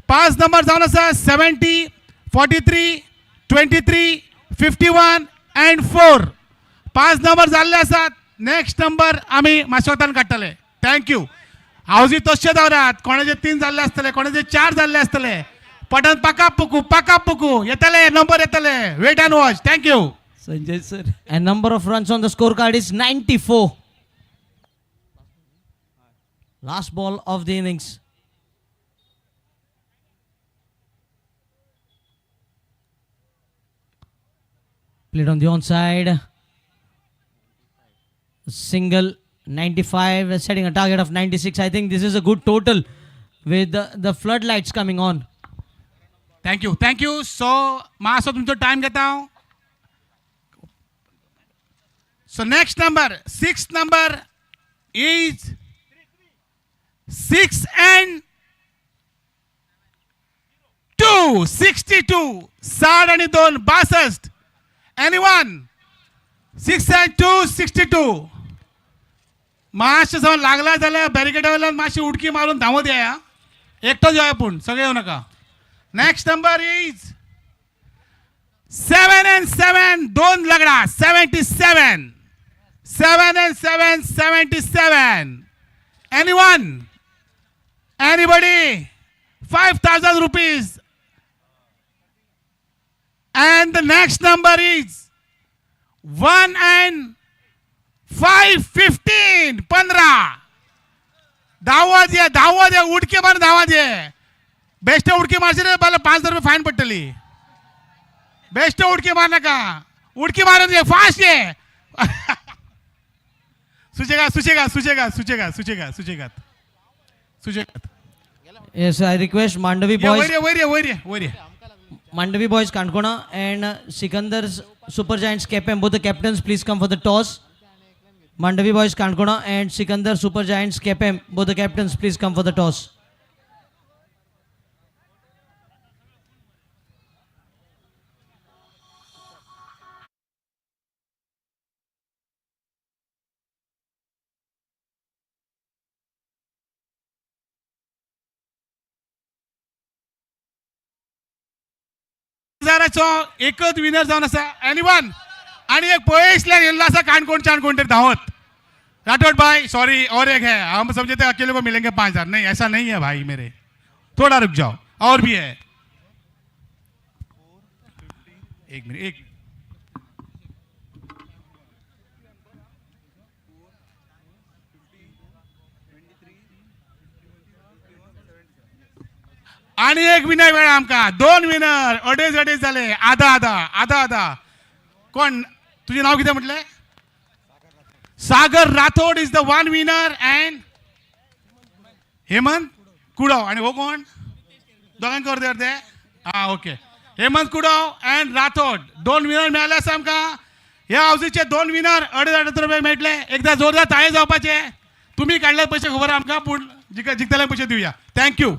5 नंबर जाऊन असा 70, 43, 23, 51 and 4. 5 नंबर जाल्ले असतात. नेक्स्ट नंबर आम्ही माशोतान काडटले. थँक्यू. हाऊजी तशे दवरात. कोणाचे 3 जाल्ले असतले, कोणाचे 4 जाल्ले असतले. पटन पकापुकू येतले नंबर येतले. Wait and watch. Thank you. Sanjay sir And number of runs on the scorecard is 94. Last ball of the innings. Played on the onside. Single 95, setting a target of 96. I think this is a good total with the floodlights coming on. Thank you. So मासो तुमचो टाइम घेता हांव. So next number, 6th number is 6 and 2 62. 60 आणि 2 62. Anyone? 6 and 2 62. मातशें समज लागला जाल्यार बॅरिकेडा वयल्यान मातशी उडकी मारून धांवत येया. एकटोच येवया पूण सगळे येवं नाका. Next number is 7 and 7 2 लगडा 77. 7 and 7 77. Anyone? Anybody? 5,000 rupees. And the next number is 1 and 5 15. 15. धावत ये उडके मारून धावत ये. बेस्ट उडकी मारशी रे मला 5,000 रुपये फाईन पडटली. बेस्ट उडकी मार नका. उडकी मारून ये फास्ट ये. सुचेगात सुचेगात सुचेगात सुचेगात सुचेगात सुचेगात सुचेगात. Yes, I request Mandavi ये boys. वैर ये वैर ये वैर ये वैर ये. Mandavi boys Kankona and Sikandar's Super Giants KPM, both the captains, please come for the toss. Mandavi boys Kankona and Sikandar Super Giants KPM, both the captains, please come for the toss. हजाराचो एकच विनर जावन आसा एनीवन. आणि एक पयसल्यान येल्लो आसा काणकोण चाणकोण तरी धांवत. राठौड़ भाई सॉरी और एक है, हम समझे थे अकेले को मिलेंगे 5,000. नहीं ऐसा नहीं है भाई मेरे, थोड़ा रुक जाओ और भी है. एक मिनट एक. आणि एक विनर वेळा आमका 2 विनर अडेज अडेज झाले. आधा आधा आधा आधा. कोण तुझे नाव किती म्हटले? Sagar Rathod is the 1 winner and Hemant Kudav. आणि हो कोण दोघांक अर्धे अर्धे. हा okay. Hemant Kudav and Rathod 2 winner मिळाले आसा आमकां. ह्या हावजीचे 2 विनर 2,500 रुपये मेळटले. एकदा जोरदार ताळे जावपाचे. तुम्ही काढले पैसे खबर आमकां, पूण जिखतल्यांक पैसे दिवया. थँक्यू.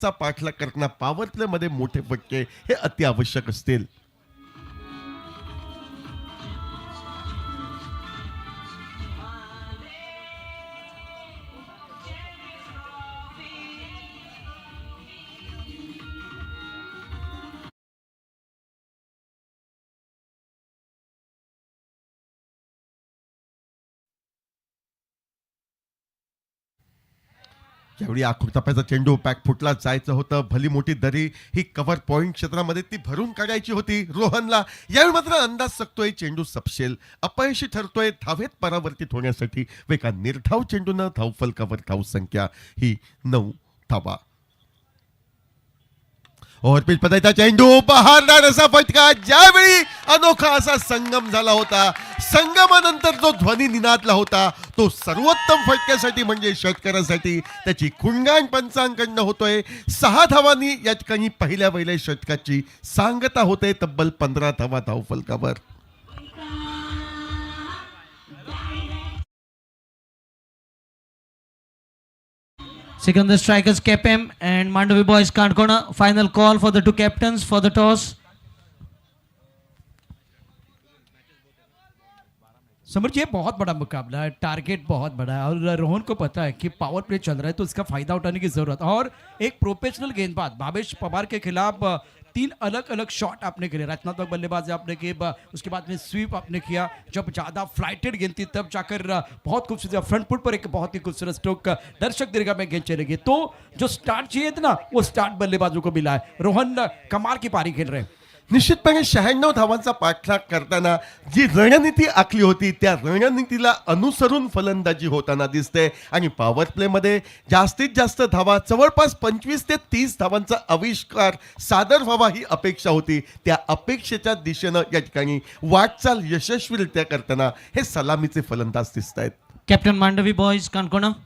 स्ट्रायकर्सचा पाठलाग करताना पॉवर प्ले मध्ये मोठे फटके हे अति आवश्यक असतील. यावेळी आखुरताप्याचा चेंडू पॅक फुटला जायचं होतं. भली मोठी दरी ही कव्हर पॉइंट क्षेत्रामध्ये ती भरून काढायची होती रोहनला. यावेळी मात्र अंदाज सकतोय चेंडू सपशेल अपयशी ठरतोय धावेत परावर्तित होण्यासाठी. एका निर्धाव चेंडूनं धावफलकावर धावसंख्या ही 9 धावा. ओव्हरपिच पदाचा चेंडू बहारदार असा फटका. ज्यावेळी अनोखा असा संगम झाला होता, संगमानंतर जो ध्वनी निनादला होता तो सर्वोत्तम फटक्यासाठी म्हणजे षटकारासाठी त्याची खुणगाण पंचांकडनं होतोय. 6 धावांनी या ठिकाणी पहिल्या षटकाची सांगता होते. तब्बल 15 धावा धावफलकावर. Second, the strikers KPM and Mandavi boys Kankona. Final call for the two captains for the toss. Samar ji, ये बहुत बड़ा मुकाबला है, टारगेट बहुत बड़ा है और रोहन को पता है कि पावर प्ले चल रहा है तो इसका फायदा उठाने की जरूरत है. और एक प्रोफेशनल गेंदबाज भावेश पवार के खिलाफ 3 अलग अलग शॉट आपने खेले. रचनात्मक बल्लेबाजी आपने की, उसके बाद में स्वीप आपने किया. जब ज्यादा फ्लाइटेड गेंद थी तब जाकर बहुत खूबसूरत फ्रंट फुट पर एक बहुत ही खूबसूरत स्ट्रोक दर्शक दीर्घा में गेंद चलेगी. तो जो स्टार्ट चाहिए था ना वो स्टार्ट बल्लेबाजों को मिला है. रोहन कमाल की पारी खेल रहे हैं. निश्चितपणे 96 धावांचा पाठलाग करताना जी रणनीती आखली होती त्या रणनीतीला अनुसरून फलंदाजी होताना दिसते. आणि पॉवर प्ले मध्ये जास्तीत जास्त धावा जवळपास 25 ते 30 धावांचा आविष्कार सादर व्हावा ही अपेक्षा होती. त्या अपेक्षेच्या दिशेनं या ठिकाणी वाटचाल यशस्वीरित्या करताना हे सलामीचे फलंदाज दिसत आहेत. Captain Mandavi boys Kankona.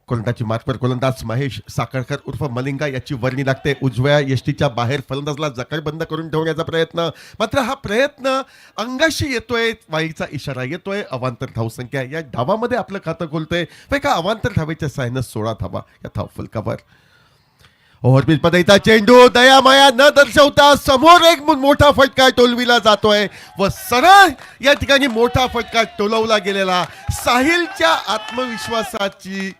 गोलंदाजी मार्कवर गोलंदाज महेश साखळकर उर्फ मलिंगा याची वर्णी लागते. उजव्या यष्टीच्या बाहेर फलंदाजला जखडबंद करून ठेवण्याचा प्रयत्न. मात्र हा प्रयत्न अंगाशी येतोय, वाईचा इशारा येतोय. अवांतर धावसंख्या या धावामध्ये आपलं खातं खोलतोय. एका अवांतर धावेच्या साहाय्यानं 16 धावा या धावफलकावर. ओव्हरपिच पदाचा चेंडू दयामाया न दर्शवता समोर एक मोठा फटका टोलविला जातोय व सरळ या ठिकाणी मोठा फटका टोलवला गेलेला. साहिलच्या आत्मविश्वासाची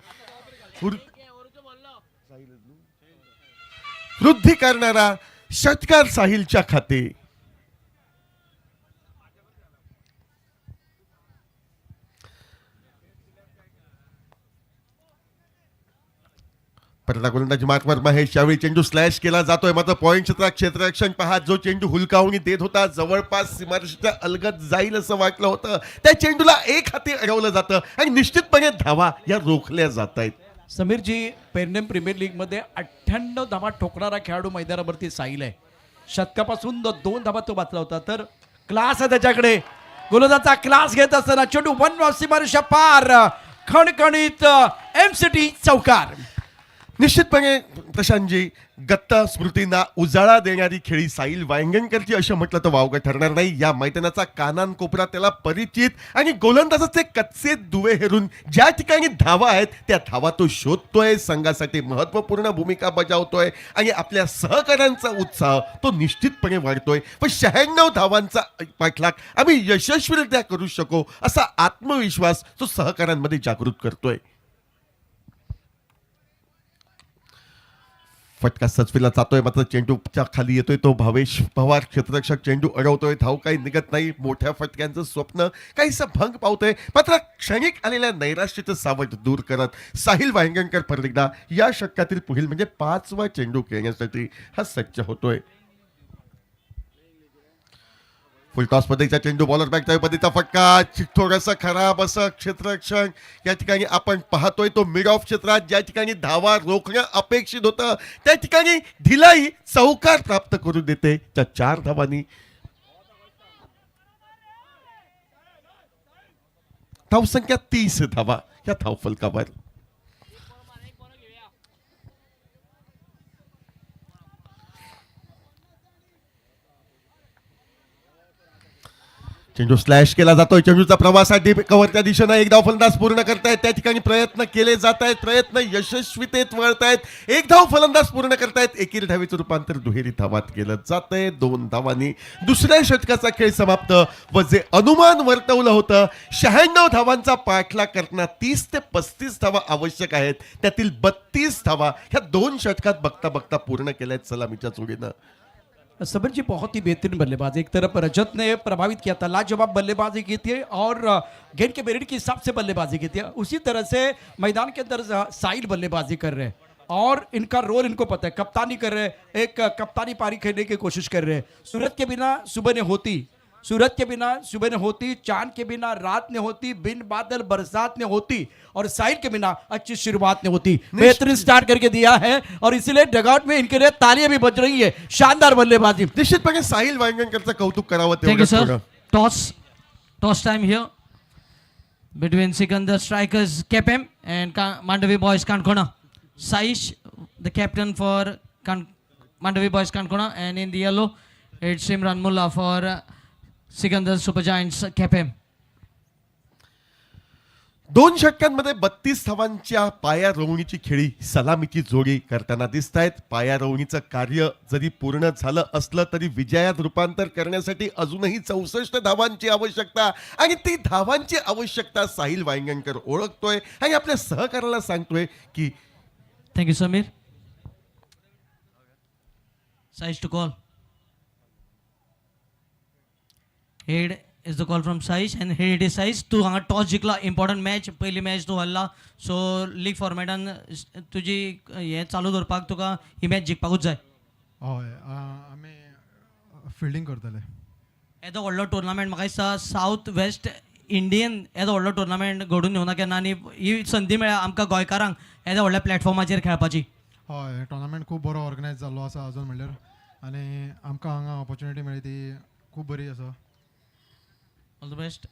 वृद्धी करणारा षटकार साहिलच्या खाते. परला गोलंदाजी मार्कवर महेश. यावेळी चेंडू स्लॅश केला जातोय. मात्र पॉईंट क्षेत्रात क्षेत्ररक्षण पहा जो चेंडू हुलकावणी देत होता जवळपास सीमारेषेच्या अलगद जाईल असं वाटलं होतं त्या चेंडूला एक हाती अडवलं जातं आणि निश्चितपणे धावा या रोखल्या जात आहेत. समीर जी, पेरनेम प्रीमियर लीग मध्ये 98 धावा ठोकणारा खेळाडू मैदानावरती साहिल आहे. शतकापासून 2 धावा तो वाचला होता. तर क्लास आहे त्याच्याकडे. गोलंदाजाचा क्लास घेत असताना चेंडू 1 सीमारेषा पार. खणखणीत एमसीटी चौकार. निश्चितपणे प्रशांतजी गत्ता स्मृतींना उजाळा देणारी खेळी साहिल वांगणकरची असं म्हटलं तर वावगं ठरणार नाही. या मैदानाचा कानान कोपरा त्याला परिचित आणि गोलंदाजाचे कच्चे दुवे हेरून ज्या ठिकाणी धावा आहेत त्या धावा तो शोधतोय, संघासाठी महत्त्वपूर्ण भूमिका बजावतोय आणि आपल्या सहकाऱ्यांचा उत्साह तो निश्चितपणे वाढतोय. पण 96 धावांचा पाठलाग आम्ही यशस्वीरित्या करू शकू असा आत्मविश्वास तो सहकाऱ्यांमध्ये जागृत करतोय. फटका सचविला जातोय मात्र चेंडूच्या खाली येतोय तो भावेश पवार. क्षेत्ररक्षक चेंडू अडवतोय. धाव काही निघत नाही. मोठ्या फटक्यांचं स्वप्न काहीसं भंग पावतंय. मात्र क्षणिक आलेल्या नैराश्याचं सावट दूर करत साहिल वांगणकर परत एकदा या षटकातील पुढील म्हणजे 5वा चेंडू खेळण्यासाठी हा सज्ज होतोय. फुलटॉस पद्धतीचा चेंडू बॉलर बॅक पद्धतीचा फटका थोडासा खराब असं क्षेत्ररक्षण या ठिकाणी आपण पाहतोय. तो मिड ऑफ क्षेत्रात ज्या ठिकाणी धावा रोखणं अपेक्षित होतं त्या ठिकाणी ढिलाई चौकार प्राप्त करून देते त्या 4 धावांनी. धावसंख्या 30 धावा या धावफलकावर. चेंडू स्लॅश केला जातोय. चेंडूचा प्रवास डीप कव्हरच्या दिशेनं एक धाव फलंदाज पूर्ण करतायत. त्या ठिकाणी प्रयत्न केले जात आहेत. प्रयत्न यशस्वीतेत वळतायत. एक धाव फलंदाज पूर्ण करतायत. एकील धावेचं रूपांतर दुहेरी धावात केलं जातंय. 2 धावांनी दुसऱ्या षटकाचा खेळ समाप्त. व जे अनुमान वर्तवलं होतं 96 धावांचा पाठलाग करताना 30 ते 35 धावा आवश्यक आहेत, त्यातील 32 धावा ह्या 2 षटकात बघता बघता पूर्ण केल्या आहेत सलामीच्या जोडीनं. सबीर जी बहुत ही बेहतरीन बल्लेबाज. एक तरफ रजत ने प्रभावित किया था, लाजवाब बल्लेबाजी की थी और गेंद के मेरिट के हिसाब से बल्लेबाजी की थी. उसी तरह से मैदान के अंदर साहिल बल्लेबाजी कर रहे हैं और इनका रोल इनको पता है. कप्तानी कर रहे हैं, एक कप्तानी पारी खेलने की कोशिश कर रहे हैं. सूरज के बिना सुबह ने होती, सूरज के बिना सुबह ने होती, चांद के बिना रात ने होती, बिन बादल बरसात ने होती और साहिल के बिना अच्छी शुरुआत ने होती. बेहतरीन स्टार्ट करके दिया है और इसीलिए डगआउट में इनके लिए तालियां भी बज रही है. शानदार बल्लेबाजी. निश्चितपणे साहिल वांगणकरचं कौतुक करावं Thank you, तेवढंच sir. थोडं. Toss time here between Sikandar strikers KPM and Mandavi boys Kankona. Saish, the captain for Mandavi boys Kankona, and in the yellow, it's Imran Mullah for Sikandar Super Giants KPM. 2 षटकांमध्ये 32 धावांच्या पाया रोवणीची खेळी सलामीची जोडी करताना दिसत आहेत. पाया रोवणीचं कार्य जरी पूर्ण झालं असलं तरी विजयात रूपांतर करण्यासाठी अजूनही 64 धावांची आवश्यकता आणि ती धावांची आवश्यकता साहिल वांगणकर ओळखतोय आणि आपल्या सहकार्याला सांगतोय की Thank you, Samir. Saish to call. Head is the call from Saish and here it is Saish. तू हांगा टॉस जिंकला. इम्पॉर्टंट मॅच, पहिली मॅच तू हरला. सो लीग फॉर्मॅटान तुजी हे चालू दवरपाक तुका ही मॅच जिखपाकूच जाय. हय आमी फिल्डिंग करतले. येदो व्हडलो टुर्नामेंट म्हाका दिसता साऊथ वेस्ट इंडियन येदो व्हडलो टुर्नामेंट घडून येवना केन्ना आनी ही संदी मेळ्ळ्या आमकां गोंयकारांक येदो व्हडल्या प्लॅटफॉर्माचेर खेळपाची. हय टुर्नामेंट खूब बरो ऑर्गनायज जाल्लो आसा अजून म्हणल्यार आनी आमकां हांगा ऑपॉर्च्युनिटी मेळ्ळी ती खूब बरी आसा. All the best.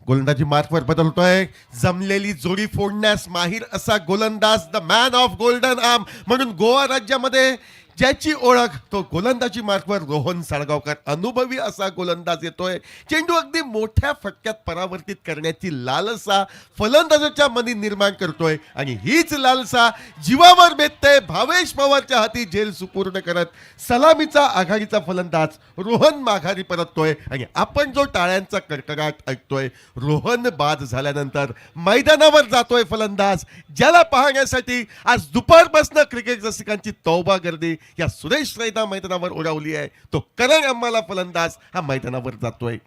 गोलंदाजी मार्कवर बदलतोय. जमलेली जोडी फोडण्यास माहीर असा गोलंदाज, the man of golden arm म्हणून गोवा राज्यामध्ये ज्याची ओळख तो गोलंदाजी मार्कवर रोहन साळगावकर. अनुभवी असा गोलंदाज येतोय. चेंडू अगदी मोठ्या फटक्यात परावर्तित करण्याची लालसा फलंदाजाच्या मनी निर्माण करतोय आणि हीच लालसा जीवावर बेतते. भावेश पवारच्या हाती झेल सुपूर्ण करत सलामीचा आघाडीचा फलंदाज रोहन माघारी परततोय आणि आपण जो टाळ्यांचा कडकडाट ऐकतोय, रोहन बाद झाल्यानंतर मैदानावर जातोय फलंदाज, ज्याला पाहण्यासाठी आज दुपारपासून क्रिकेट रसिकांची तौबा गर्दी या सुरेश रैना मैदानावर उडावली आहे. तो करण अंबाला फलंदाज हा मैदानावर जातोय.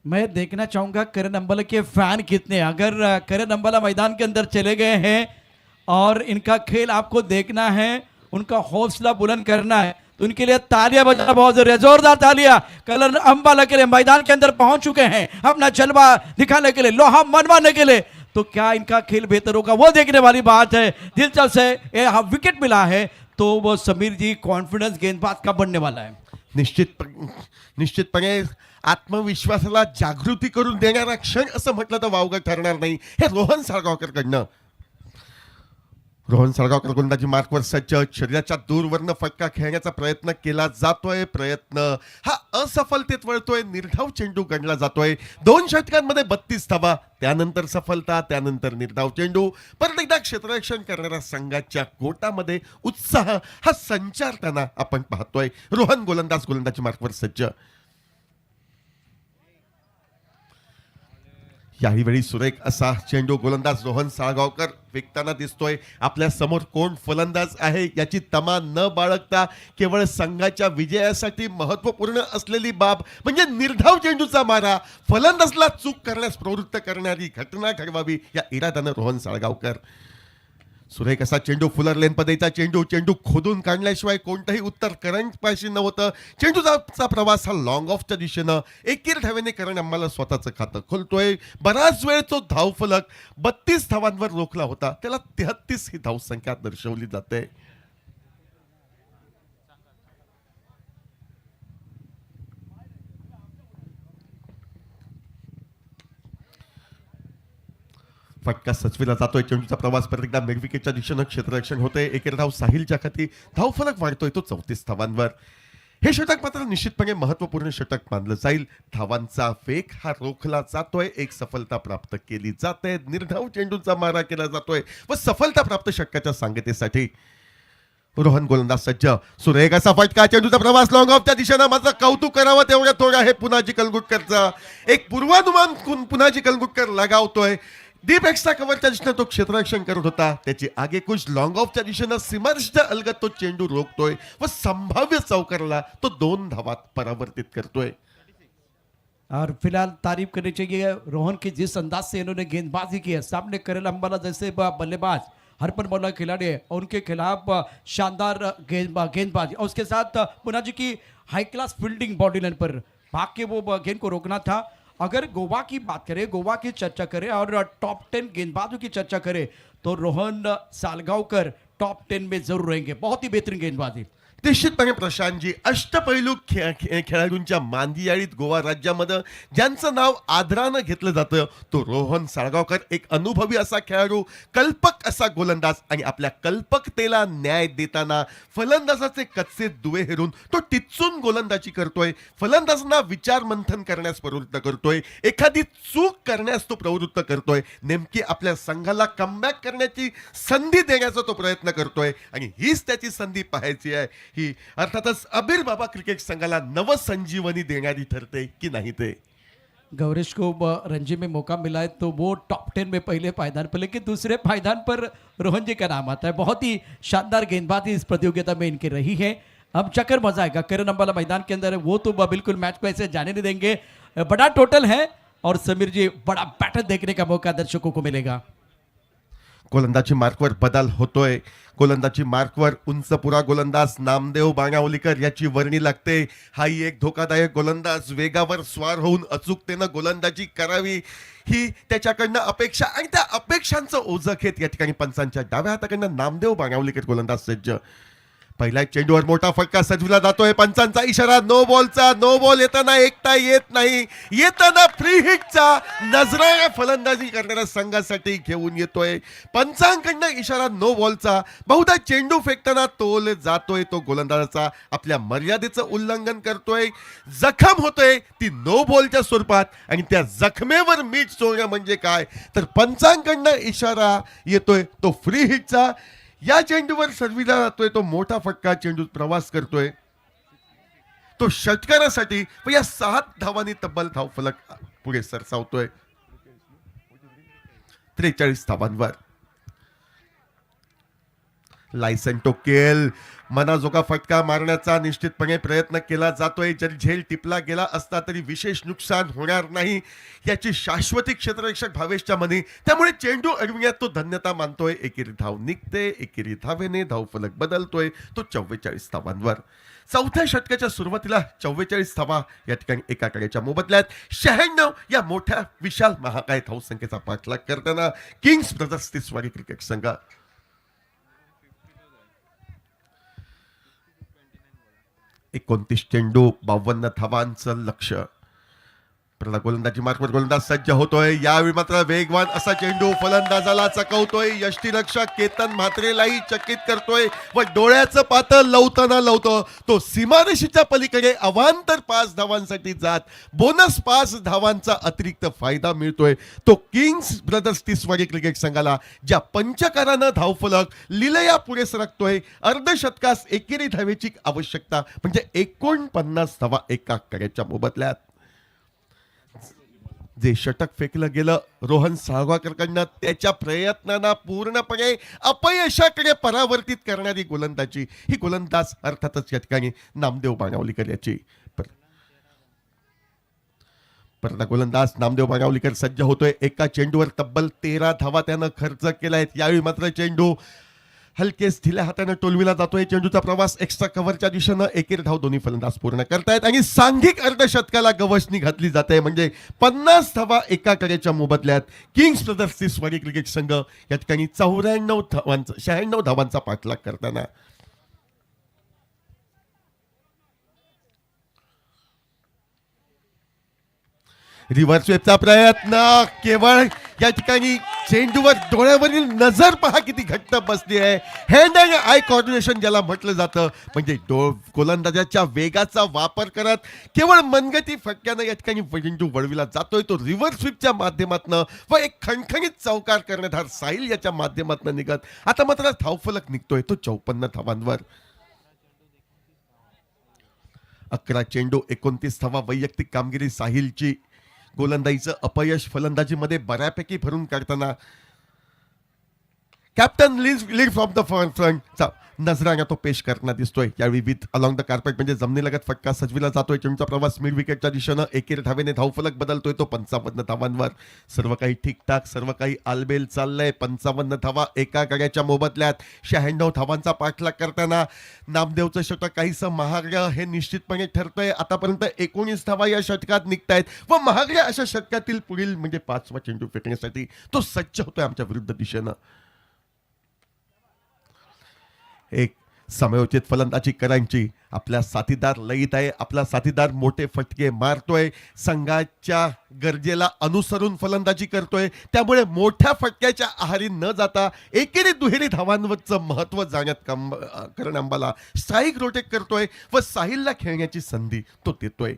मैं देखना चाहूंगा करण अंबाला के फैन कितने हैं. अगर करण अंबाला मैदान के अंदर चले गए हैं और इनका खेल आपको देखना है, उनका हौसला बुलंद करना है, तो उनके लिए तालियां बजाना बहुत जरूरी है. जोरदार तालियां करण अंबाला के लिए. मैदान के अंदर पहुंच चुके हैं अपना जलवा दिखाने के लिए, लोहा मनवाने के लिए. तो क्या इनका खेल बेहतर होगा वो देखने वाली बात है. दिलचस्प है. विकेट मिला है तो वो समीर जी कॉन्फिडेंस गेंदबाज का बनने वाला है. निश्चितपणे आत्मविश्वासाला जागृती करून देणारा क्षण असं म्हटलं तर वावगं ठरणार नाही. हे रोहन साळगावकर कडनं. रोहन साळगावकर गोलंदाजी मार्कवर सज्ज. शरीराच्या दूरवरनं फटका खेळण्याचा प्रयत्न केला जातोय. प्रयत्न हा असफलतेत वळतोय. निर्धाव चेंडू गणला जातोय. 2 षटकांमध्ये 32 धावा, त्यानंतर सफलता, त्यानंतर निर्धाव चेंडू. परत एकदा क्षेत्ररक्षण करणाऱ्या संघाच्या गोटामध्ये उत्साह हा संचारताना आपण पाहतोय. रोहन गोलंदाजी मार्कवर सज्ज. याही वेळी सुरेख असा चेंडू गोलंदाज रोहन साळगावकर फेकताना दिसतोय. आपल्या समोर कोण फलंदाज आहे याची तमा न बाळगता केवळ संघाच्या विजयासाठी महत्वपूर्ण असलेली बाब म्हणजे निर्धाव चेंडूचा मारा फलंदाजला चूक करण्यास प्रवृत्त करणारी घटना ठरवावी या इराद्यानं रोहन साळगावकर. सुरेख असा चेंडू फुलर लेन पदेचा चेंडू खोदून काढल्याशिवाय कोणतंही उत्तर करंट पाशी नव्हतं. चेंडूचा प्रवास हा लॉंग ऑफच्या दिशेनं एकीर धावेने करण आम्हाला स्वतःचं खातं खोलतोय. बराच वेळ तो धावफलक 32 धावांवर रोखला होता, त्याला 33 ही धावसंख्या दर्शवली जाते. फटका सचविला जातोय. चेंडूचा प्रवास परत एकदा मेडविकेटच्या दिशेनं क्षेत्ररक्षण होते. एकेर धाव साहिलच्या खाती. धावफलक वाढतोय तो 34 धावांवर. हे षटक मात्र निश्चितपणे महत्वपूर्ण षटक मानलं जाईल. धावांचा वेग हा रोखला जातोय, एक सफलता प्राप्त केली जाते, निर्धाव चेंडूचा मारा केला जातोय व सफलता प्राप्त षटकाच्या सांगतेसाठी रोहन गोलंदाज सज्ज. सुरेख असा फटका, चेंडूचा प्रवास लॉंग ऑफच्या दिशेनं. माझं कौतुक करावं तेवढं थोडं आहे पुनाजी कलगुटकरचा. एक पूर्वानुमान पुनाजी कलगुटकर लगावतोय. डीप एक्स्ट्रा कव्हरच्या दिशेनं तो क्षेत्ररक्षण करत होता, त्याची आगेकूच लॉंग ऑफच्या दिशेनं सीमारेषेच्या अलगत तो चेंडू रोखतोय व संभाव्य चौकारला तो 2 धावात परावर्तित करतोय. और फिलहाल तारीफ करनी चाहिए रोहन की, जिस अंदाज से इन्होंने गेंदबाजी की है. सामने करेल अंबाला जैसे बल्लेबाज हरपन बॉलर खिलाड़ी है और उनके खिलाफ शानदार गेंदबाजी और उसके साथ पुना जी की high class fielding body line पर भाग के वो गेंद को रोकना था. अगर गोवा की बात करें, गोवा की चर्चा करें और टॉप 10 गेंदबाजों की चर्चा करें तो रोहन सालगावकर टॉप 10 में जरूर रहेंगे. बहुत ही बेहतरीन गेंदबाजी. निश्चितपणे प्रशांतजी अष्टपैलू खेळाडूंच्या मांदियाळीत गोवा राज्यामध्ये ज्यांचं नाव आदरानं घेतलं जातं तो रोहन साळगावकर. एक अनुभवी असा खेळाडू, कल्पक असा गोलंदाज आणि आपल्या कल्पकतेला न्याय देताना फलंदाजाचे कच्चे दुवे हेरून तो टिचून गोलंदाजी करतोय. फलंदाजांना विचार मंथन करण्यास प्रवृत्त करतोय, एखादी चूक करण्यास तो प्रवृत्त करतोय, नेमकी आपल्या संघाला कमबॅक करण्याची संधी देण्याचा तो प्रयत्न करतोय आणि हीच त्याची संधी पाहायची आहे. ही अर्थातच अबीर बाबा क्रिकेट संघाला नवसंजीवनी देणारी ठरते की नाही ते. गौरीश को रणजी में मौका मिला है तो वो टॉप 10 में पहले पायदान पर, लेकिन दूसरे पायदान पर रोहन जी का नाम आता है. बहुत ही शानदार गेंदबाजी इस प्रतियोगिता में इनकी रही है. अब चक्कर मजा आएगा. करण अंबाला मैदान के अंदर है, वो तो बिल्कुल मैच को ऐसे जाने नहीं देंगे. बड़ा टोटल है और समीर जी बड़ा बैटर देखने का मौका दर्शकों को मिलेगा. गोलंदाजी मार्कवर बदल होतोय. गोलंदाजी मार्कवर उंचपुरा गोलंदाज नामदेव बाणावलीकर याची वर्णी लागते. हाही एक धोकादायक गोलंदाज, वेगावर स्वार होऊन अचूकतेनं गोलंदाजी करावी ही त्याच्याकडनं अपेक्षा आणि त्या अपेक्षांचं ओझं घेत या ठिकाणी पंचांच्या डाव्या हाताकडनं नामदेव बाणावलीकर गोलंदाज सज्ज. पहिल्या चेंडूवर मोठा फटका सजविला जातोय. पंचांचा इशारा नो बॉलचा. नो बॉल येताना एकटा येत नाही, येताना फ्री हिटचा नजराया फलंदाजी करणाऱ्या संघासाठी घेऊन येतोय. पंचांकडनं इशारा नो बॉलचा. बहुधा चेंडू फेकताना तोल जातोय तो गोलंदाजाचा, आपल्या मर्यादेचं उल्लंघन करतोय, जखम होतोय ती नो बॉलच्या स्वरूपात आणि त्या जखमेवर मीठ चोळणं म्हणजे काय तर पंचांकडनं इशारा येतोय तो फ्री हिटचा. या चेंडूवर सर्विला जातोय तो मोठा फटका, चेंडू प्रवास करतोय तो षटकारासाठी व या 7 धावांनी तब्बल धावफलक पुढे सरसावतोय 43 धावांवर. लायसेंटो केल मनाजोगा फटका मारण्याचा निश्चितपणे प्रयत्न केला जातोय. जरी झेल टिपला गेला असता तरी विशेष नुकसान होणार नाही याची शाश्वती क्षेत्ररक्षक भावेशच्या मनी. त्यामुळे चेंडू अडविण्यात तो धन्यता मानतोय. एकेरी धाव निघते, एकेरी धावेने धावफलक बदलतोय तो 44 धावांवर. चौथ्या षटकाच्या सुरुवातीला 44 धावा या ठिकाणी एका कड्याच्या मोबदल्यात 96 या मोठ्या विशाल महाकाय धावसंख्येचा पाठलाग करताना किंग्स ब्रदर्स तिसवाडी क्रिकेट संघ 29 चेंडू 52 धावांचं लक्ष. गोलंदाजी मार्कवर गोलंदाज सज्ज होतोय. यावेळी मात्र वेगवान असा चेंडू फलंदाजाला चकवतोय. यष्टीरक्षक केतन म्हात्रेलाही चकित करतोय व डोळ्याचं पातळ लवताना लवतो तो सीमारेषेच्या पलीकडे अवांतर 5 धावांसाठी जात बोनस 5 धावांचा अतिरिक्त फायदा मिळतोय तो किंग्स ब्रदर्स तिसवाडी क्रिकेट संघाला. ज्या पंचकारानं धावफलक लिलया पुढे सरकतोय. अर्धशतकास एकेरी धावेची आवश्यकता म्हणजे 49 धावा एका कड्याच्या मोबदल्यात. जे षटक फेकलं गेलं रोहन साळगावकरकडनं त्याच्या प्रयत्नांना पूर्णपणे अपयशाकडे परावर्तित करणारी गोलंदाजी ही गोलंदाज अर्थातच या ठिकाणी नामदेव बाणावलीकर याची. परत गोलंदाज नामदेव बाणावलीकर सज्ज होतोय. एका चेंडूवर तब्बल 13 धावा त्यानं खर्च केलाय. यावेळी मात्र चेंडू हलकेच ढिल्या हाताने टोलविला जातोय. चेंडूचा प्रवास एक्स्ट्रा कव्हरच्या दिशेनं एकेरी धाव दोन्ही फलंदाज पूर्ण करतायत आणि सांघिक अर्धशतकाला गवसणी घातली जाते म्हणजे 50 धावा एका कड्याच्या मोबदल्यात किंग्स ब्रदर्स तिसवाडी क्रिकेट संघ या ठिकाणी 96 धावांचा पाठलाग करताना. रिव्हर्स स्वेपचा प्रयत्न केवळ या ठिकाणी चेंडूवर डोळ्यावरील नजर पहा किती घट्ट बसली आहे. हँड अँड आय कोऑर्डिनेशन ज्याला म्हटलं जातं, म्हणजे गोलंदाजाच्या वेगाचा वापर करत केवळ मनगटी फटक्यानं या ठिकाणी चेंडू वळविला जातोय. तो रिव्हर्स स्वीपच्या माध्यमातून व एक खणखणीत चौकार कर्णधार साहिल याच्या माध्यमातून निघत आता मात्र धावफलक निघतोय तो 54 धावांवर. 11 चेंडू 29 धावा वैयक्तिक कामगिरी साहिलची. गोलंदाजीचं अपयश फलंदाजीमध्ये बऱ्यापैकी भरून काढताना कॅप्टन लीड फ्रॉम द फ्रंटचा नजरांगा तो पेश करताना दिसतोय. यावेळी विथ अलॉंग द कार्पेट म्हणजे जमिनीलगत फटका सजविला जातोय. चेंडूचा प्रवास मिड विकेटच्या दिशेनं एकेरी धावेने धावफलक बदलतोय तो 55 धावांवर. सर्व काही ठीकठाक, सर्व काही आलबेल चाललंय. 55 धावा एका गड्याच्या मोबदल्यात 96 धावांचा पाठलाग करताना नामदेवचं षटक काहीसं महागडं हे निश्चितपणे ठरतंय. आतापर्यंत 19 धावा या षटकात निघतायत व महागड्या अशा षटकातील पुढील म्हणजे 5वा चेंडू फेकण्यासाठी तो सज्ज होतोय आमच्या विरुद्ध दिशेनं. एक समयोचित फलंदाजी करांची आपला साथीदार लयीत आहे. आपला साथीदार मोठे फटके मारतोय, संघाच्या गरजेला अनुसरून फलंदाजी करतोय. त्यामुळे मोठ्या फटक्याच्या आहारी न जाता एकेरी दुहेरी धावांवरचं महत्व जाण्यात करण अंबाला स्ट्राईक रोटेट करतोय व साहिलला खेळण्याची संधी तो देतोय.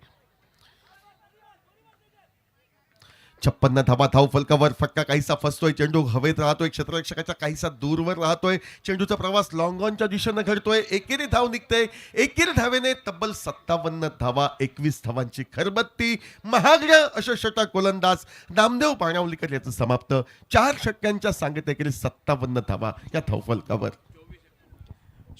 56 धावा धावफलकावर फटका काहीसा फसतोय. चेंडू हवेत राहतोय, क्षेत्ररक्षकाच्या काहीसा दूरवर राहतोय. चेंडूचा प्रवास लॉंग ऑनच्या दिशेनं घडतोय. एकेरी धाव निघते. एकेरी धावेने तब्बल 57 धावा 21 धावांची खरबत्ती. महागड्या अशा षटक गोलंदाज नामदेव पाणावलीकर याचं समाप्त. 4 षटकांच्या सांगत एकेरी 57 धावा या धावफलकावर.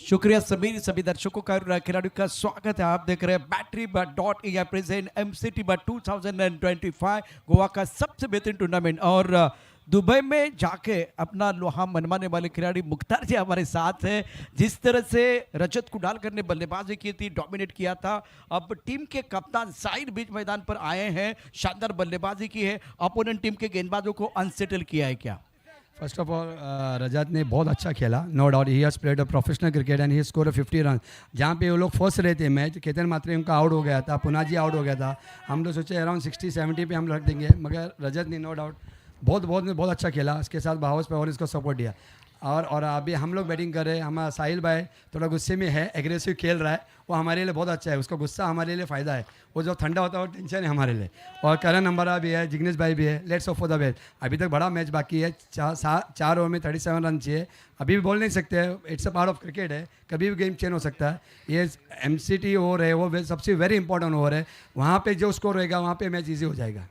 शुक्रिया समीर. सभी दर्शकों का और खिलाड़ियों का स्वागत है. आप देख रहे हैं Battery.ai प्रेजेंट MCT 2025 गोवा का सबसे बेहतरीन टूर्नामेंट. और दुबई में जाके अपना लोहा मनवाने वाले खिलाड़ी मुख्तार जी हमारे साथ हैं. जिस तरह से रजत कुडालकर ने बल्लेबाजी की थी, डोमिनेट किया था, अब टीम के कप्तान साहिल बीच मैदान पर आए हैं, शानदार बल्लेबाजी की है, अपोनेंट टीम के गेंदबाजों को अनसेटल किया है. क्या फर्स्ट ऑफ ऑल रजत ने बहुत अच्छा खेला, no doubt. He has played a professional cricket and he score 50 run. जहाँ पे वो लोग फर्स्ट रहे थे मैच, केतन मात्रे उनका आउट हो गया था, पुनाजी आउट हो गया था. हम लोग सोचे अराउंड 60-70 पे हम रख देंगे, मगर रजत ने नो डाउट बहुत अच्छा खेला. उसके साथ भावस पे और इसको सपोर्ट दिया. और अभी हम लोग बैटिंग कर रहे हैं. हमारा साहिल भाई थोड़ा गुस्से में है, एग्रेसिव खेल रहा है, वो हमारे लिए बहुत अच्छा है. उसका गुस्सा हमारे लिए फ़ायदा है. वो जो ठंडा होता है वो टेंशन है हमारे लिए. और करण अंबारा भी है, जिग्नेश भाई भी है. Let's hope for the best. अभी तक बड़ा मैच बाकी है. 4 ओवर में 37 रन चाहिए. अभी भी बोल नहीं सकते, it's a part of cricket है, कभी भी गेम चेंज हो सकता है. ये MCT ओवर है, वो सबसे वेरी इंपॉर्टेंट ओवर है. वहाँ पर जो स्कोर रहेगा वहाँ पर मैच ईजी हो जाएगा.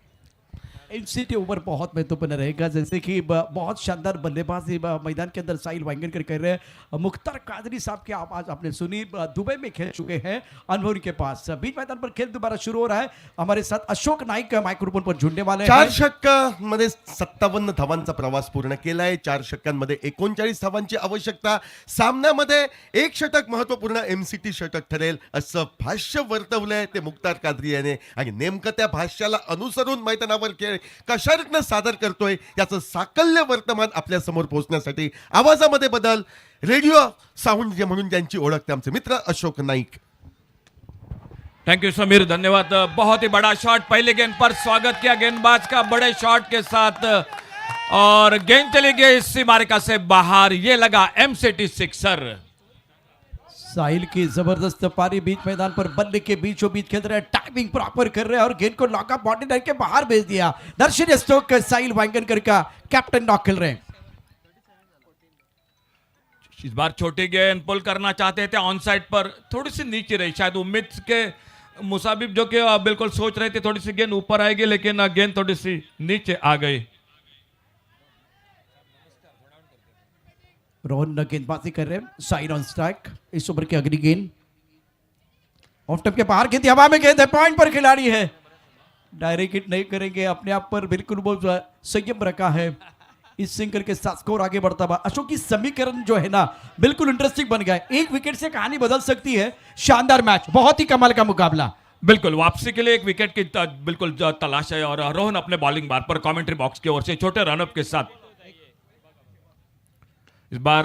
MCT ओवर बहुत महत्वपूर्ण रहेगा. जैसे कि बहुत शानदार बल्लेबाजी मैदान के अंदर साहिल वांगनकर कर रहे हैं. मुख्तार कादरी साहब की आवाज आपने सुनी, दुबई में खेल चुके हैं अनुभव के पास. बीच मैदान पर खेल दोबारा शुरू हो रहा है. हमारे साथ अशोक नाईक माइक्रोफोन पर जुड़ने वाले 4 षटकांमध्ये 57 धावांचा प्रवास पूर्ण केलाय. 4 षटकांमध्ये 39 धावांची आवश्यकता. सामन्यामध्ये 1 षटक महत्वपूर्ण MCT षटक ठरेल असं भाष्य वर्तवलंय ते मुख्तार कादरी याने. आणि नेमकं त्या भाष्याला अनुसरून मैदानावर खेळ कशा रीतीनं सादर करतोय याचं साकल्य वर्तमान आपल्या समोर पोहोचण्यासाठी आवाजामध्ये बदल, रेडिओ साऊंड म्हणून ज्यांची ओळख ते आमचे मित्र अशोक नाईक. थैंक यू समीर, धन्यवाद. बहुत ही बड़ा शॉट, पहले गेंद पर स्वागत किया गेंदबाज का बड़े शॉट के साथ और गेंद चली गई इस सीमारेखा से बाहर. ये लगा MCT सिक्सर. साहिल की जबरदस्त पारी बीच मैदान पर बल्ले के बीचों बीच खेल रहे हैं, टाइमिंग प्रॉपर कर रहे हैं और गेंद को लॉकअप बाउंड्री लाइन के बाहर भेज दिया. दर्शनीय स्ट्रोक साहिल वांगनकर का, कैप्टन नॉक खेल रहे हैं. इस बार छोटी गेंद पुल करना चाहते थे, ऑन साइड पर थोड़ी सी नीचे रही. शायद उम्मीद के मुसाबिब जो कि बिल्कुल सोच रहे थे थोड़ी सी गेंद ऊपर आएगी, लेकिन गेंद थोड़ी सी नीचे आ गई. रोहन गेंदबाजी कर रहे हैं. Side on strike. इस ओवर की अगली गेंद ऑफ टप के बाहर, गेंद हवा में, गेंद है पॉइंट पर खिलाड़ी है. डायरेक्ट हिट नहीं करेंगे, अपने आप पर बिल्कुल वो संयम रखा है. इस सिंगल के साथ स्कोर आगे बढ़ता हुआ. अशोक की समीकरण जो है ना बिल्कुल इंटरेस्टिंग बन गया है. 1 विकेट से कहानी बदल सकती है. शानदार मैच, बहुत ही कमाल का मुकाबला. बिल्कुल वापसी के लिए 1 विकेट की बिल्कुल तलाश है. और रोहन अपने बॉलिंग बार पर कमेंट्री बॉक्स की ओर से छोटे रनअप के साथ इस बार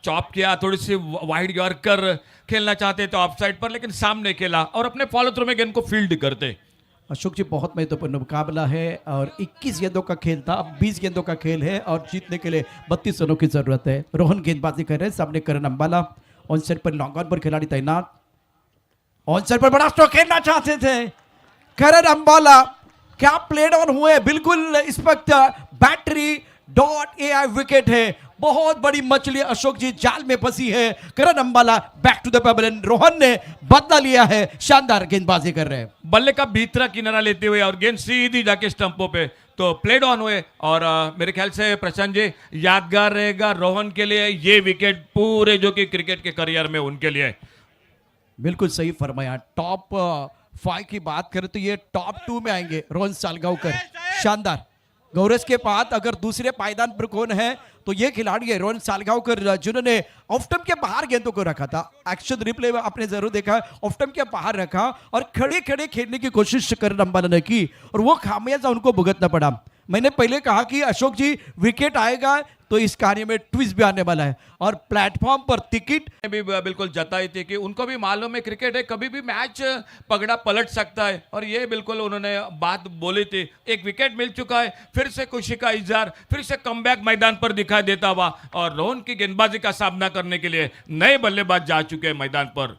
चॉप किया. थोड़ी सी वाइड यॉर्कर खेलना चाहते तो ऑफ साइड पर, लेकिन सामने खेला और अपने फॉलो थ्रू में गेंद को फील्ड करते. अशोक जी बहुत महत्वपूर्ण मुकाबला है और 21 गेंदों का खेल था, अब 20 गेंदों का खेल है और जीतने के लिए 32 रनों की जरूरत है। रोहन गेंदबाजी कर रहे हैं, सामने करण अंबाला, ऑन साइड पर लॉन्ग ऑन पर खिलाड़ी तैनात, ऑन साइड पर बड़ा स्ट्रोक खेलना चाहते थे करण अंबाला, क्या प्लेड ऑन हुए, बिल्कुल इस वक्त बैटरी डॉट एआई विकेट है, बहुत बड़ी मछली अशोक जी जाल में फंसी है। Karan Ambala back to the pavilion, Rohan ने बदला लिया है, शानदार गेंदबाजी कर रहे हैं। बल्ले का भीतरा किनारा लेते हुए और गेंद सीधी जाके स्टंपों पे तो प्लेड ऑन हुए और मेरे ख्याल से प्रशांत जी यादगार रहेगा रोहन के लिए ये विकेट पूरे जो कि क्रिकेट के करियर में उनके लिए। बिल्कुल सही फरमाया। टॉप 5 की बात करें तो ये टॉप 2 में आएंगे रोहन सालगांवकर, शानदार। गौरव के बाद अगर दूसरे पायदान पर कौन है तो ये खिलाड़ी है रोहन सालगांवकर, जिन्होंने ऑफ स्टंप के बाहर गेंदों को रखा था। एक्शन रिप्ले में आपने जरूर देखा, ऑफ स्टंप के बाहर रखा और खड़े खड़े खेलने की कोशिश करण अंबाला ने की और वो खामियाजा उनको भुगतना पड़ा। मैंने पहले कहा कि अशोक जी विकेट आएगा तो इस कार्य में ट्विस्ट भी आने वाला है और प्लेटफॉर्म पर टिकट भी बिल्कुल जताई थी कि उनको भी मालूम है क्रिकेट है, कभी भी मैच पगड़ा पलट सकता है और ये बिल्कुल उन्होंने बात बोली थी। एक विकेट मिल चुका है, फिर से खुशी का इजहार, फिर से कमबैक मैदान पर दिखाई देता हुआ और रोहन की गेंदबाजी का सामना करने के लिए नए बल्लेबाज जा चुके हैं मैदान पर।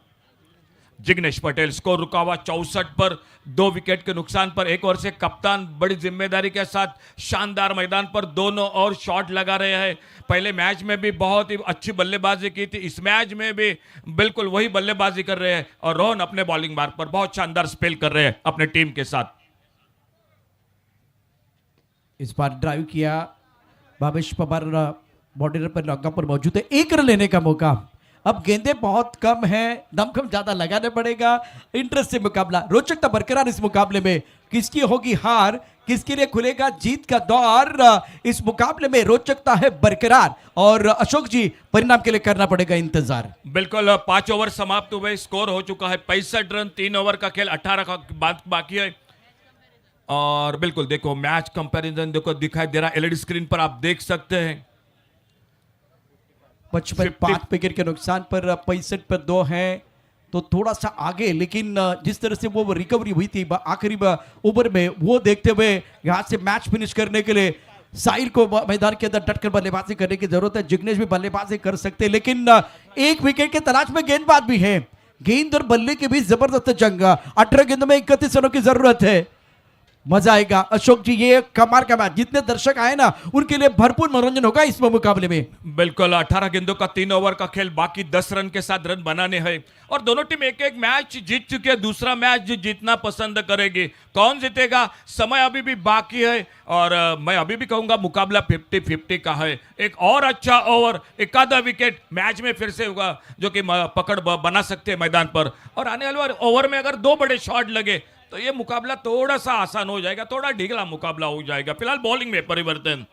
जिग्नेश पटेल स्कोर रुका हुआ 64 पर, 2 विकेट के नुकसान पर। एक ओर से कप्तान बड़ी जिम्मेदारी के साथ शानदार मैदान पर दोनों और शॉट लगा रहे हैं। पहले मैच में भी बहुत ही अच्छी बल्लेबाजी की थी, इस मैच में भी बिल्कुल वही बल्लेबाजी कर रहे हैं और रोहन अपने बॉलिंग मार्ग पर बहुत शानदार स्पेल कर रहे हैं अपने टीम के साथ। इस बार ड्राइव किया, भावेश पवार बॉर्डर पर लॉन्ग पर मौजूद है, 1 रन लेने का मौका। अब गेंदें बहुत कम है, दमखम ज्यादा लगाने पड़ेगा। इंटरेस्टिंग मुकाबला, रोचकता बरकरार इस मुकाबले में। किसकी होगी हार, किसके लिए खुलेगा जीत का द्वार, इस मुकाबले में रोचकता है बरकरार और अशोक जी परिणाम के लिए करना पड़ेगा इंतजार। बिल्कुल 5 ओवर समाप्त हुए, स्कोर हो चुका है 65 रन, 3 ओवर का खेल 18 का बाकी है। और बिल्कुल देखो मैच कंपैरिजन देखो दिखाई दे रहा है एलईडी स्क्रीन पर, आप देख सकते हैं 55 विकेट के नुकसान पर 65 पर 2 हैं तो थोड़ा सा आगे, लेकिन जिस तरह से वो रिकवरी हुई थी आखिरी ओवर में, वो देखते हुए यहां से मैच फिनिश करने के लिए साहिल को मैदान के अंदर डटकर बल्लेबाजी करने की जरूरत है। जिग्नेश भी बल्लेबाजी कर सकते हैं, लेकिन 1 विकेट के तलाश में गेंदबाज भी है। गेंद और बल्ले के बीच जबरदस्त जंग, 18 गेंदों में 31 रनों की जरूरत है। मजा आएगा अशोक जी, ये कमाल का मैच, जितने दर्शक आए ना उनके लिए भरपूर मनोरंजन होगा इस मुकाबले में। बिल्कुल 18 गेंदों का 3 ओवर का खेल, बाकी 10 रन के साथ रन बनाने हैं और दोनों टीम एक एक मैच जीत चुकी है, दूसरा मैच जीतना पसंद करेगी। कौन जीतेगा, समय अभी भी बाकी है और मैं अभी भी कहूंगा मुकाबला 50-50 का है। एक और अच्छा ओवर, एक आधा विकेट मैच में फिर से होगा जो कि पकड़ बना सकते हैं मैदान पर और आने वाले ओवर में अगर 2 बड़े शॉट लगे तो ये मुकाबला थोड़ा सा आसान हो जाएगा, थोड़ा ढीला मुकाबला हो जाएगा। फिलहाल बॉलिंग में परिवर्तन,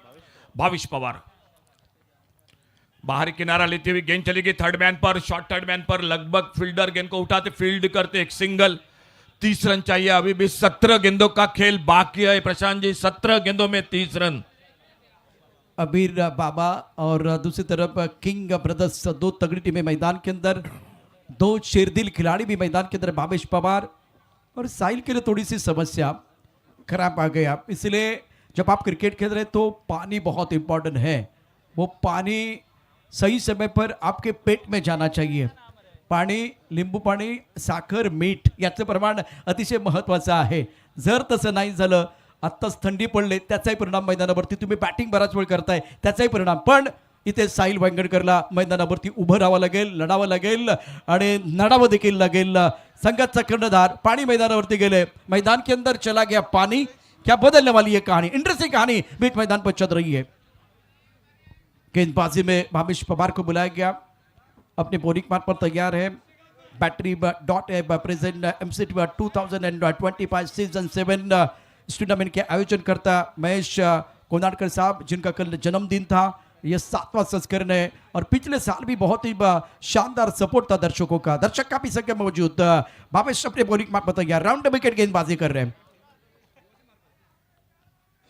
भावेश पवार बाहरी किनारा लेते हुए गेंद चली गई थर्ड मैन पर, शॉर्ट थर्ड मैन पर, लगभग फील्डर गेंद को उठाते फील्ड करते, एक सिंगल, 30 रन चाहिए। अभी भी 17 गेंदों का खेल बाकी है प्रशांत जी, 17 गेंदों में 30 रन। अबीर बाबा और दूसरी तरफ किंग ब्रदर्स, 2 तगड़ी टीमें मैदान के अंदर, 2 शेरदिल खिलाड़ी भी मैदान के अंदर। भावेश पवार और साहिल के लिए थोड़ी सी समस्या खराब आ गया, इसलिए जब आप क्रिकेट खेल रहे हैं तो पानी बहुत इंपॉर्टेंट है। वो पानी सही समय पर आपके पेट में जाना चाहिए। पाणी, लिंबू पाणी, साखर, मीठ याचं प्रमाण अतिशय महत्त्वाचं आहे। जर तसं नाही झालं, आत्ताच थंडी पडले त्याचाही परिणाम मैदानावरती, तुम्ही बॅटिंग बराच वेळ करताय त्याचाही परिणाम, पण इथे साहिल वांगडकरला मैदानावरती उभं राहावं लागेल, लढावं लागेल आणि लढावं देखील लागेल। संघाचा कर्णधार पानी मैदानावरती गेले, मैदान के अंदर चला गया पानी, क्या बदलने वाली है कहानी, इंटरेस्टिंग कहानी बीच मैदान पर चल रही है। गेंदबाजी में भावेश पवार को बुलाया गया, अपने बॉलिंग मार्ग पर तैयार है। Battery dot present MCT 2025 season 7 इस टूर्नामेंट के आयोजन करता महेश कोनाडकर साहब, जिनका कल जन्मदिन था। ये 7वां संस्करण है और पिछले साल भी बहुत ही शानदार सपोर्ट था दर्शकों का, दर्शक काफी संख्या में मौजूद। भावेश अपने बॉलिंग मार्ग पर तैयार, राउंड विकेट गेंदबाजी कर रहे हैं।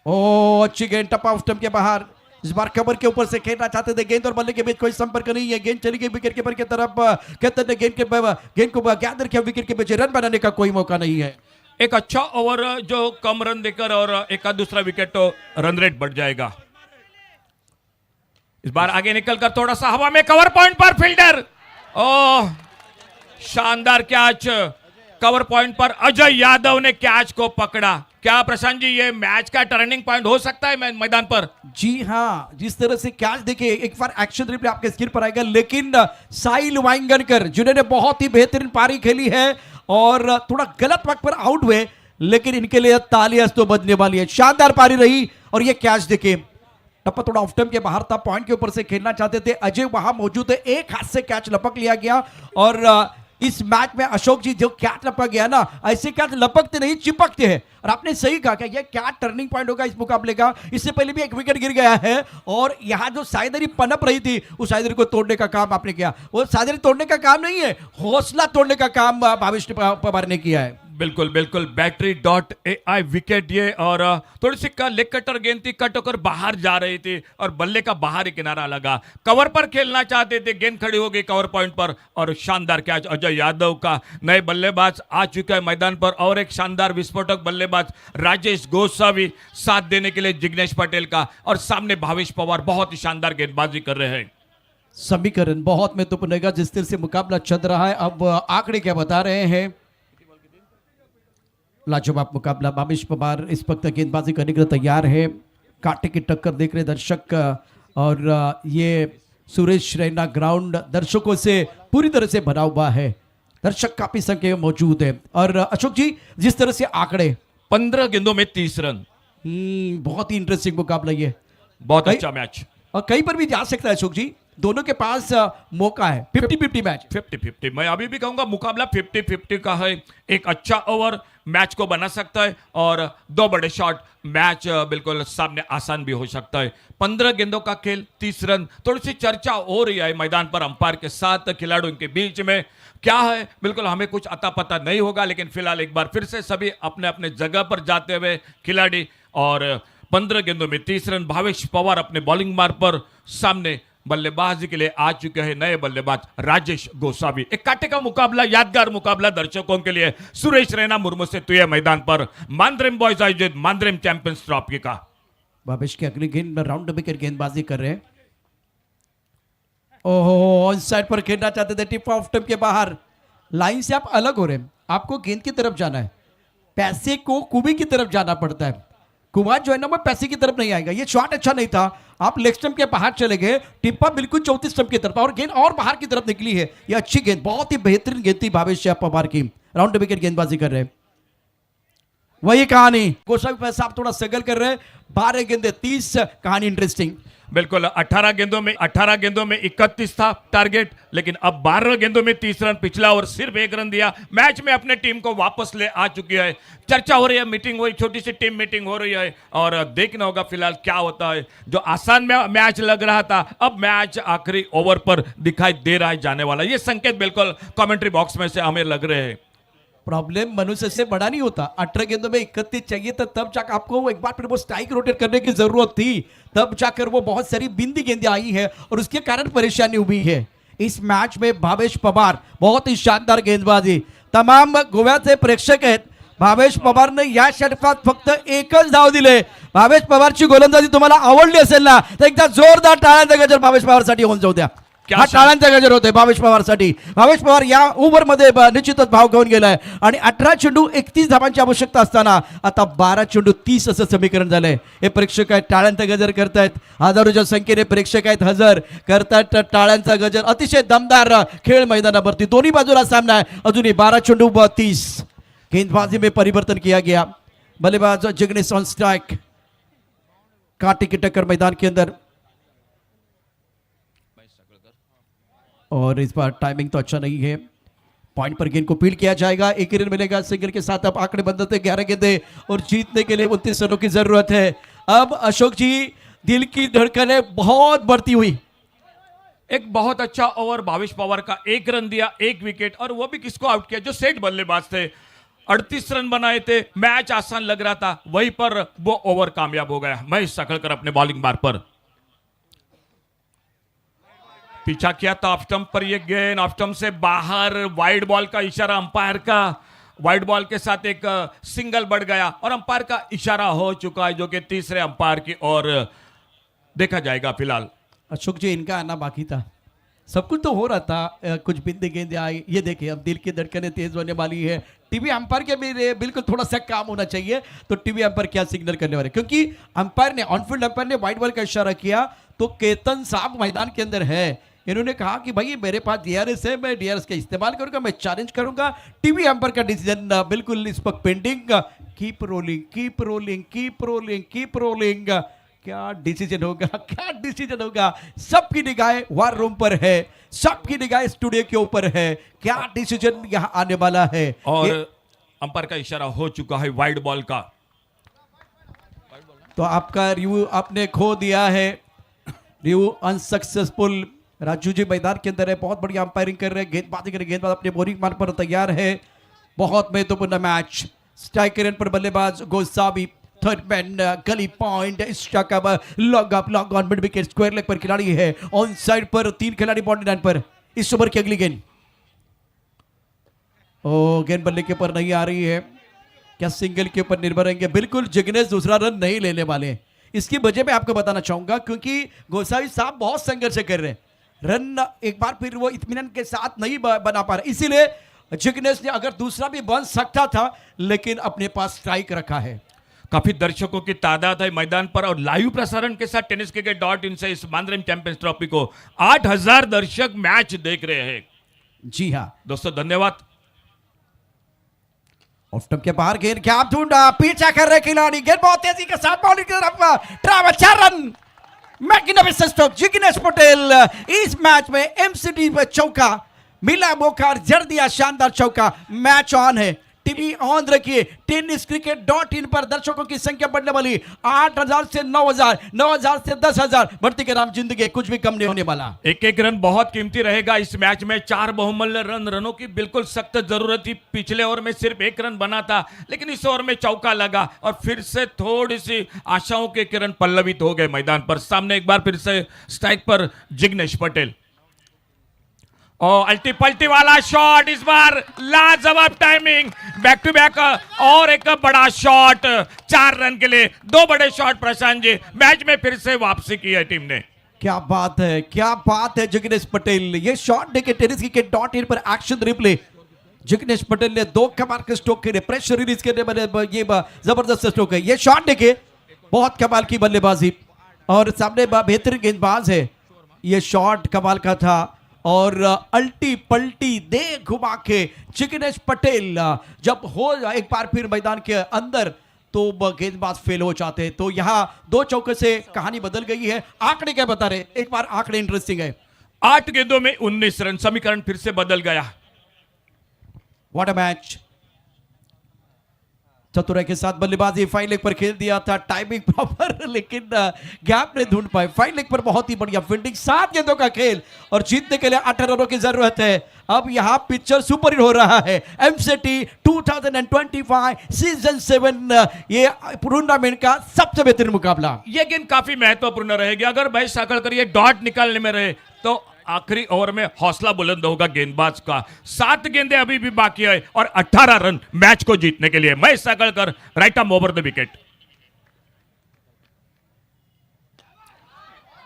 ओ अच्छी गेंद, टपा ऑफ स्टंप के बाहर, इस बार कवर के ऊपर से खेलना चाहते थे, गेंद और बल्ले के बीच कोई संपर्क नहीं है। गेंद चली गई विकेट कीपर की तरफ, कहते हैं गेंद को गैदर किया, विकेट के बीच रन बनाने का कोई मौका नहीं है। एक अच्छा ओवर जो कम रन देकर और एक आध दूसरा विकेट तो रन रेट बढ़ जाएगा। इस बार आगे निकलकर थोड़ा सा हवा में कवर पॉइंट पर फील्डर, ओह शानदार कैच, कवर पॉइंट पर अजय यादव ने कैच को पकड़ा। क्या प्रशांत जी ये मैच का टर्निंग पॉइंट हो सकता है मैदान पर? जी हाँ, जिस तरह से कैच देखिए, एक बार एक्शन रिप्ले आपके स्क्रीन पर आएगा, लेकिन साहिल वांगनकर जिन्होंने बहुत ही बेहतरीन पारी खेली है और थोड़ा गलत वक्त पर आउट हुए, लेकिन इनके लिए तालियां तो बजने वाली है। शानदार पारी रही और ये कैच देखिए, टप्पा थोड़ा ऑफ टाइम के बाहर था, पॉइंट के ऊपर से खेलना चाहते थे, अजय वहां मौजूद है, एक हाथ से कैच लपक लिया गया। और इस मैच में अशोक जी जो कैच लपक गया ना, ऐसे कैच लपकते नहीं चिपकते हैं, और आपने सही कहा कि यह क्या टर्निंग पॉइंट होगा इस मुकाबले का। इससे पहले भी एक विकेट गिर गया है और यहां जो साइदरी पनप रही थी उस साइदरी को तोड़ने का काम आपने किया। वो साइदरी तोड़ने का काम नहीं है, हौसला तोड़ने का काम भावेश पवार ने किया है। बिल्कुल बिल्कुल, बैटरी.ai विकेट ये, और थोड़ी सी लेग कटर गेंद थी, कट होकर बाहर जा रही थी और बल्ले का बाहर ही किनारा लगा। कवर पर खेलना चाहते थे, गेंद खड़ी हो गई कवर पॉइंट पर और शानदार कैच अजय यादव का। नए बल्लेबाज आ चुका है मैदान पर और एक शानदार विस्फोटक बल्लेबाज राजेश गोसावी साथ देने के लिए जिग्नेश पटेल का, और सामने भावेश पवार बहुत ही शानदार गेंदबाजी कर रहे हैं। समीकरण बहुत महत्वपूर्ण रहेगा जिस तरह से मुकाबला चल रहा है। अब आंकड़े क्या बता रहे हैं? लाजवाब मुकाबला, भावेश पवार इस वक्त गेंदबाजी करने के लिए तैयार है, कांटे की टक्कर देख रहे दर्शक, और ये सुरेश रैना ग्राउंड दर्शकों से पूरी तरह से भरा हुआ है, दर्शक काफी संख्या में मौजूद है। और अशोक जी जिस तरह से आंकड़े, 15 गेंदों में 30 रन, बहुत ही इंटरेस्टिंग मुकाबला ये, बहुत अच्छा मैच, और कहीं पर भी जा सकता है अशोक जी, दोनों के पास मौका है। 50-50 मैच, 50-50, मैं अभी भी कहूंगा मुकाबला 50-50 का है। एक अच्छा ओवर मैच को बना सकता है और दो बड़े शॉट मैच बिल्कुल सामने आसान भी हो सकता है। 15 गेंदों का खेल, 30 रन, थोड़ी सी चर्चा हो रही है मैदान पर अंपायर के साथ खिलाड़ियों के बीच में, क्या है बिल्कुल हमें कुछ अता पता नहीं होगा, लेकिन फिलहाल एक बार फिर से सभी अपने अपने जगह पर जाते हुए खिलाड़ी, और 15 गेंदों में 30 रन। भावेश पवार अपने बॉलिंग मार्ग पर सामने बल्लेबाजी के लिए आ चुके हैं नए बल्लेबाज राजेश गोसावी। एक कांटे का मुकाबला, यादगार मुकाबला दर्शकों के लिए। सुरेश रैना मुर्मू से तुये मैदान पर मांद्रेम बॉयज आयोजित मांद्रेम चैंपियंस ट्रॉफी का। भावेश की अगली गेंद राउंड विकेट गेंदबाजी कर रहे हैं। ओहो, ऑन साइड पर खेलना चाहते थे, टिप ऑफ टिप के बाहर, लाइन से आप अलग हो रहे हैं, आपको गेंद की तरफ जाना है, पैसे को कुबी की तरफ जाना पड़ता है। कुमार जो है ना वो पैसे की तरफ नहीं आएगा। ये शॉट अच्छा नहीं था, आप लेग स्टंप के बाहर चले गए, टिप्पा बिल्कुल 34 स्टंप की तरफ और गेंद और बाहर की तरफ निकली है। ये अच्छी गेंद, बहुत ही बेहतरीन गेंद थी भावेश पवार की। राउंड विकेट गेंदबाजी कर रहे हैं, वही कहानी गोसावी साहब थोड़ा स्ट्रगल कर रहे हैं। 12 गेंदे 30, कहानी इंटरेस्टिंग। बिल्कुल, 18 गेंदों में 31 था टारगेट, लेकिन अब 12 गेंदों में 30 रन, पिछला ओवर सिर्फ 1 रन दिया। मैच में अपने टीम को वापस ले आ चुकी है। चर्चा हो रही है, मीटिंग हुई, छोटी सी टीम मीटिंग हो रही है और देखना होगा फिलहाल क्या होता है। जो आसान मैच लग रहा था, अब मैच आखिरी ओवर पर दिखाई दे रहा है जाने वाला। ये संकेत बिल्कुल कमेंट्री बॉक्स में से हमें लग रहे हैं। प्रॉब्लम मनुष्य से बड़ा नहीं होता। 18 गेंदों में 31 चाहिए था, तब जाकर आपको एक बार फिर वो स्ट्राइक रोटेट करने की जरूरत थी, तब जाकर वो बहुत सारी बिंदी गेंदें आई है और उसके कारण परेशानी हुई है। इस मैच में भावेश पवार बहुत ही शानदार गेंदबाजी, तमाम गोव्याचे प्रेक्षक आहेत। भावेश पवारने या षटकात फक्त एकच धाव दिले। भावेश पवारची गोलंदाजी तुम्हाला आवडली असेल ना, तर एकदा जोरदार टाळ्यांचा गजर भावेश पवारसाठी होऊन जाऊ द्या। हा टाळ्यांचा गजर होतोय भावेश पवारसाठी। भावेश पवार या ओव्हरमध्ये निश्चितच भाव घेऊन गेलाय आणि 18 चेंडू 31 धावांची आवश्यकता असताना आता 12 चेंडू 30 असं समीकरण झालंय। हे प्रेक्षक आहेत, टाळ्यांचा गजर करतायत, हजारोच्या संख्येने प्रेक्षक आहेत, हजर करतायत टाळ्यांचा गजर। अतिशय दमदार खेळ मैदानावरती, दोन्ही बाजूला सामना आहे। अजूनही 12 चेंडू 30। गेंदबाजी में परिवर्तन किया गया, बल्लेबाज जिग्नेश ऑन स्ट्राइक, कांटे की टक्कर मैदान के अंदर, और इस बार टाइमिंग तो अच्छा नहीं है। पॉइंट पर गेंद को फील्ड किया जाएगा, एक रन मिलेगा। सिंगल के साथ अब आंकड़े बंद होते 11 गेंदे और जीतने के लिए 29 रनों की जरूरत है। अब अशोक जी दिल की धड़कनें बहुत बढ़ती हुई। एक बहुत अच्छा ओवर भावेश पवार का, 1 रन दिया, 1 विकेट, और वो भी किसको आउट किया? जो सेट बल्लेबाज थे। 38 रन बनाए थे, मैच आसान लग रहा था, वहीं पर वो ओवर कामयाब हो गया। महेश सकलकर अपने बॉलिंग मार्ग पर पीछा किया था, ऑफ स्टंप पर ये गेंद, ऑफ स्टंप से बाहर, वाइड बॉल का इशारा अंपायर का, वाइड बॉल के साथ एक सिंगल बढ़ गया और अंपायर का इशारा हो चुका है, जो कि तीसरे अंपायर की ओर देखा जाएगा फिलहाल। अशोक जी, इनका आना बाकी था, सब कुछ तो हो रहा था, कुछ बिंदी गेंद आई, ये देखिए अब दिल की धड़कनें तेज होने वाली है। टीवी अंपायर के भी बिल्कुल थोड़ा सा काम होना चाहिए, तो टीवी अंपायर क्या सिग्नल करने वाले, क्योंकि अंपायर ने ऑनफील्ड अंपायर ने वाइड बॉल का इशारा किया तो केतन साहब मैदान के अंदर है, इन्होंने कहा कि भाई मेरे पास डीआरएस है, मैं डीआरएस का इस्तेमाल करूंगा, मैं चैलेंज करूंगा। टीवी अंपायर का डिसीजन बिल्कुल इस वक्त pending. Keep rolling, keep rolling, keep rolling, keep rolling. क्या डिसीजन होगा, क्या डिसीजन होगा? सबकी निगाहें वार रूम पर है, सबकी निगाहें स्टूडियो के ऊपर है, क्या डिसीजन यहां आने वाला है? और अंपायर का इशारा हो चुका है वाइड बॉल का। तो आपका रिव्यू आपने खो दिया है, रिव्यू अनसक्सेसफुल। राजू जी मैदान के अंदर है, बहुत बढ़िया अंपायरिंग कर रहे हैं, गेंदबाजी कर रहे हैं, गेंदबाज अपने बोरिंग मान पर तैयार है। बहुत महत्वपूर्ण मैच। स्ट्राइक रन पर बल्लेबाज गोसावी, थर्ड मैन गली point, log up, log on, mid wicket, square leg पर खिलाड़ी है, ऑन साइड पर 3 खिलाड़ी बाउंड्री लाइन पर। इस ओवर की अगली गेंद, ओ गेंद बल्ले के ऊपर नहीं आ रही है, क्या सिंगल के ऊपर निर्भर रहेंगे? बिल्कुल जिग्नेश दूसरा रन नहीं लेने वाले। इसकी वजह मैं आपको बताना चाहूंगा, क्योंकि गोसावी साहब बहुत संघर्ष कर रहे हैं, रन एक बार फिर वो इत्मीनान के साथ नहीं बना पा रहे, इसीलिए जिग्नेश ने अगर दूसरा भी बन सकता था, लेकिन अपने पास स्ट्राइक रखा है। काफी दर्शकों की तादाद है मैदान पर और लाइव प्रसारण के साथ tenniscricket.in से इस मानरेम चैंपियंस ट्रॉफी को 8000 दर्शक मैच देख रहे हैं। जी हाँ दोस्तों धन्यवाद। ऑफ स्टंप के बाहर गेंद, क्या ढूंढा, पीछा कर रहे खिलाड़ी, गेंद बहुत तेजी के साथ बाउंड्री की तरफ, travel 4 run, magnificent stroke Jignesh Patel. इस मैच में एमसीडी पर चौका मिला, मौका जड़ दिया, शानदार चौका। मैच ऑन है, टीवी ऑन रखिए, tenniscricket.in पर दर्शकों की संख्या बढ़ने वाली 8000 से 9000, 9000 से 10000, बढ़ती के नाम जिंदगी, कुछ भी कम नहीं होने वाला। एक एक रन बहुत कीमती रहेगा इस मैच में। 4 बहुमूल्य रनों की बिल्कुल सख्त जरूरत थी। पिछले ओवर में सिर्फ 1 रन बना था, लेकिन इस ओवर में चौका लगा और फिर से थोड़ी सी आशाओं के किरण पल्लवित हो गए मैदान पर। सामने एक बार फिर से स्ट्राइक पर जिग्नेश पटेल, और अल्टी पल्टी वाला शॉट, इस बार लाजवाब टाइमिंग, बैक टू बैक और एक बड़ा शॉट 4 रन के लिए। 2 बड़े शॉट प्रशांत जी, मैच में फिर से वापसी की है टीम ने। क्या बात है, क्या बात है जिग्नेश पटेल। ये शॉट देखे tenniscricket.in पर एक्शन रिप्ले, जिग्नेश पटेल ने 2 कमाल के स्ट्रोक के प्रेशर रिलीज करने वाले ये जबरदस्त स्ट्रोक है। ये शॉट देखे, बहुत कमाल की बल्लेबाजी, और सामने बेहतरीन गेंदबाज है। ये शॉट कमाल का था, और अल्टी पल्टी दे घुमा के जिग्नेश पटेल जब हो एक बार फिर मैदान के अंदर, तो गेंदबाज फेल हो जाते हैं। तो यहाँ 2 चौके से कहानी बदल गई है। आंकड़े क्या बता रहे, एक बार आंकड़े इंटरेस्टिंग है। 8 गेंदों में 19 रन, समीकरण फिर से बदल गया। What a match. चतुराई के साथ बल्लेबाजी, फाइन लेग पर खेल दिया था, टाइमिंग प्रॉपर, लेकिन गैप नहीं ढूंढ पाए। फाइन लेग पर बहुत ही बढ़िया फील्डिंग, 7 गेंदों का खेल, और जीतने के लिए 18 रनों की जरूरत है। अब यहां पिक्चर सुपर हिट हो रहा है। एमसीटी 2025 सीजन 7 ये टूर्नामेंट का सबसे बेहतरीन मुकाबला। यह गेंद काफी महत्वपूर्ण रहेगी। अगर भाई साकलकर ये डॉट निकालने में रहे तो आखिरी ओवर में हौसला बुलंद होगा गेंदबाज का। 7 गेंदें अभी भी बाकी है और 18 रन मैच को जीतने के लिए। Mahesh Sakalkar, right arm over the wicket.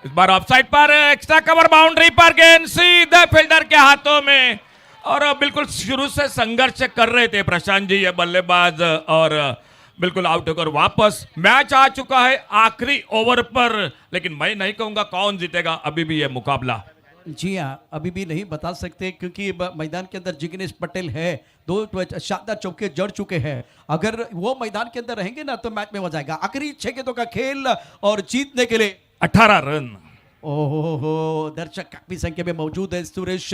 इस बार ऑफसाइड पर, एक्स्ट्रा कवर बाउंड्री पर गेंद सीधे फील्डर के हाथों में, और बिल्कुल शुरू से संघर्ष कर रहे थे प्रशांत जी ये बल्लेबाज, और बिल्कुल आउट होकर वापस। मैच आ चुका है आखिरी ओवर पर, लेकिन मैं नहीं कहूंगा कौन जीतेगा, अभी भी यह मुकाबला। जी हाँ, अभी भी नहीं बता सकते, क्योंकि मैदान के अंदर जिग्नेश पटेल है, 2 शानदार चौके जड़ चुके हैं। अगर वो मैदान के अंदर रहेंगे ना, तो मैच में हो जाएगा। आखिरी 6 गेंदों का खेल, और जीतने के लिए 18 रन। ओहो, दर्शक काफी संख्या में मौजूद है। सुरेश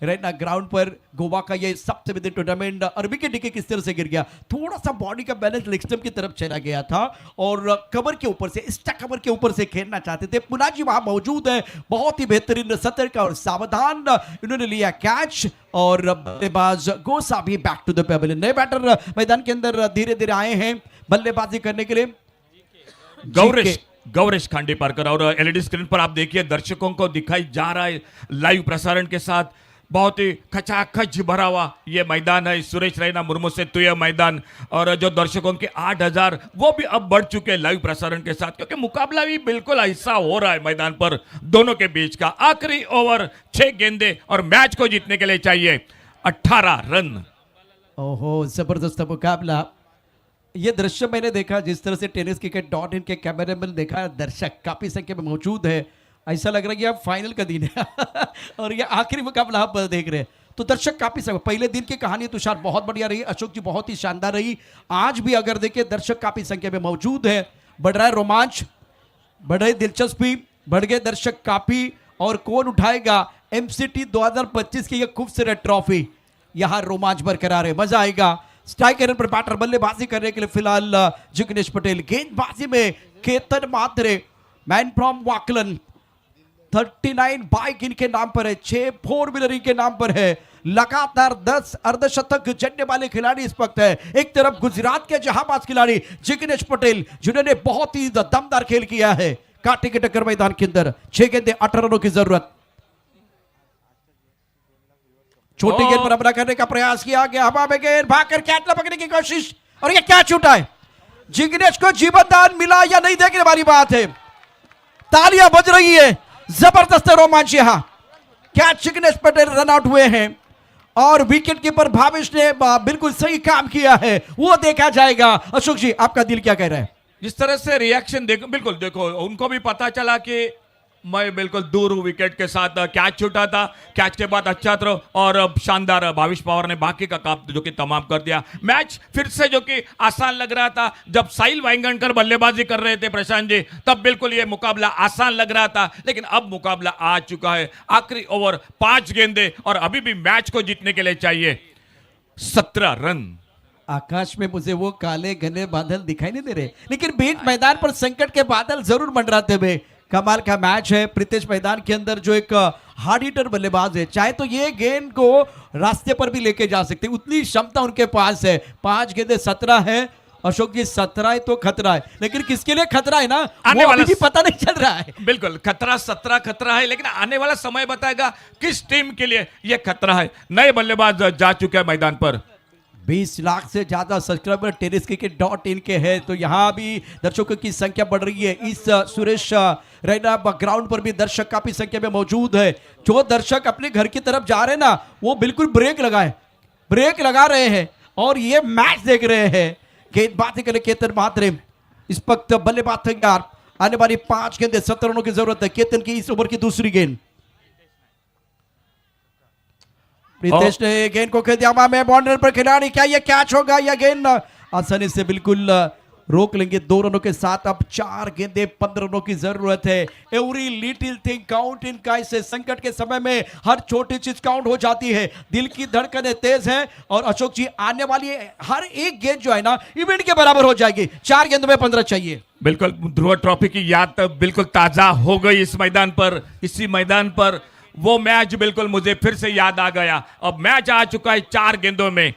रैना ग्राउंड पर, गोवा का ये सबसे बड़ी टूर्नामेंट, और विकेट डिके किस तरह से गिर गया, थोड़ा सा बॉडी का बैलेंस लेग स्टंप की तरफ चला गया था, और कवर के ऊपर से, एक्स्ट्रा कवर के ऊपर से खेलना चाहते थे। पुना जी वहां मौजूद है, बहुत ही बेहतरीन सतर्क और सावधान, इन्होंने लिया कैच, और बल्लेबाज गोसा भी बैक टू द पेबल। नए बैटर मैदान के अंदर धीरे धीरे आए हैं बल्लेबाजी करने के लिए। गौरेश खांडेपारकर, और एलईडी स्क्रीन पर आप देखिए दर्शकों को दिखाई जा रहा है लाइव प्रसारण के साथ बहुत ही खचाखच भरा हुआ ये मैदान है सुरेश रैना मुर्मू से तो ये मैदान, और जो दर्शकों के 8,000 वो भी अब बढ़ चुके हैं लाइव प्रसारण के साथ, क्योंकि मुकाबला भी बिल्कुल ऐसा हो रहा है मैदान पर दोनों के बीच का। आखिरी ओवर 6 गेंदे और मैच को जीतने के लिए चाहिए 18 रन। ओहो, जबरदस्त मुकाबला। ये दृश्य मैंने देखा जिस तरह से टेनिस क्रिकेट .in के कैमरे में देखा, दर्शक काफी संख्या में मौजूद है, ऐसा लग रहा है कि अब फाइनल का दिन है और ये आखिरी मुकाबला आप देख रहे हैं, तो दर्शक काफी संख्या। पहले दिन की कहानी तुषार बहुत बढ़िया रही, अशोक जी बहुत ही शानदार रही, आज भी अगर देखें दर्शक काफी संख्या में मौजूद है, बढ़ रहा है रोमांच, बढ़ रही दिलचस्पी, बढ़ गए दर्शक काफी। और कौन उठाएगा MCT 2025 की ये खूबसूरत ट्रॉफी, यहाँ रोमांच बरकरार है, मजा आएगा। स्ट्राइकर पर बैटर बल्लेबाजी करने के लिए फिलहाल जिग्नेश पटेल, गेंदबाजी में केतन मात्रे, मैन फ्रॉम वाकलन, 39 बाइक इनके नाम पर है, 6 फोर व्हीलर इनके नाम पर है, लगातार 10 अर्धशतक जड़ने वाले खिलाड़ी इस वक्त है। एक तरफ गुजरात के जहांबाज खिलाड़ी जिग्नेश पटेल जिन्होंने बहुत ही दमदार खेल किया है, कांटे के टक्कर मैदान के अंदर 6 गेंदे 18 रनों की जरूरत। छोटी गेंद पर हमला करने का प्रयास किया गया, हवा में गेंद भागकर कैच पकड़ने की कोशिश, और ये क्या छूटा है। जिग्नेश को जीवन दान मिला या नहीं देखने वाली बात है, तालियां बज रही है, जबरदस्त रोमांच। यहां catch Jignesh Patel run out हुए हैं और विकेट कीपर भावेश ने बिल्कुल सही काम किया है, वो देखा जाएगा। अशोक जी आपका दिल क्या कह रहा है? जिस तरह से रिएक्शन देखो, बिल्कुल देखो, उनको भी पता चला कि मैं बिल्कुल दूर हूं विकेट के साथ, कैच छूटा था, कैच के बाद अच्छा थ्रो और शानदार भाविश पवार ने बाकी का काम जो कि तमाम कर दिया। मैच फिर से जो कि आसान लग रहा था, जब साहिल वाइंगणकर बल्लेबाजी कर रहे थे प्रशांत जी, तब बिल्कुल ये मुकाबला आसान लग रहा था, लेकिन अब मुकाबला आ चुका है। आखिरी ओवर 5 गेंदे और अभी भी मैच को जीतने के लिए चाहिए 17 रन। आकाश में मुझे वो काले घने बादल दिखाई नहीं दे रहे, लेकिन बीच मैदान पर संकट के बादल जरूर मंडराते हुए। कमाल का मैच है। प्रीतेश मैदान के अंदर जो एक हार्ड हिटर बल्लेबाज है, चाहे तो ये गेंद को रास्ते पर भी लेके जा सकते, उतनी क्षमता उनके पास है। 5 गेंदे 17 है। अशोक जी 17 है तो खतरा है, लेकिन किसके लिए खतरा है ना, वो अभी भी पता नहीं चल रहा है। बिल्कुल खतरा 17 खतरा है, लेकिन आने वाला समय बताएगा किस टीम के लिए यह खतरा है। नए बल्लेबाज जा चुके हैं मैदान पर। 20 लाख से ज्यादा सब्सक्राइबर टेनिस क्रिकेट .in के हैं, तो यहाँ भी दर्शकों की संख्या बढ़ रही है। इस सुरेश रैना ग्राउंड पर भी दर्शक काफी संख्या में मौजूद है। जो दर्शक अपने घर की तरफ जा रहे हैं ना, वो बिल्कुल ब्रेक लगा रहे हैं और ये मैच देख रहे हैं। गेंदबाजी के लिए केतन मात्रे इस वक्त बल्लेबाज तैयार। आने वाली 5 गेंदे 17 रनों की जरूरत है। केतन की इस ओवर की दूसरी गेंद, प्रीतेश ने गेंद को खेल दिया में बाउंड्री पर, खिलाड़ी क्या ये कैच होगा या गेंद आसानी से बिल्कुल रोक लेंगे 2 रनों के साथ। अब 4 गेंदे 15 रनों की जरूरत है। Every little thing count in का, इसे संकट के समय में हर छोटी चीज काउंट हो जाती है। दिल की धड़कनें तेज हैं और अशोक जी आने वाली हर एक गेंद जो है ना इवेंट के बराबर हो जाएगी। 4 गेंदों में 15 चाहिए। बिल्कुल ध्रुव ट्रॉफी की याद तो बिल्कुल ताजा हो गई इस मैदान पर। इसी मैदान पर वो मैच बिल्कुल मुझे फिर से याद आ गया। अब मैच आ चुका है 4 गेंदों में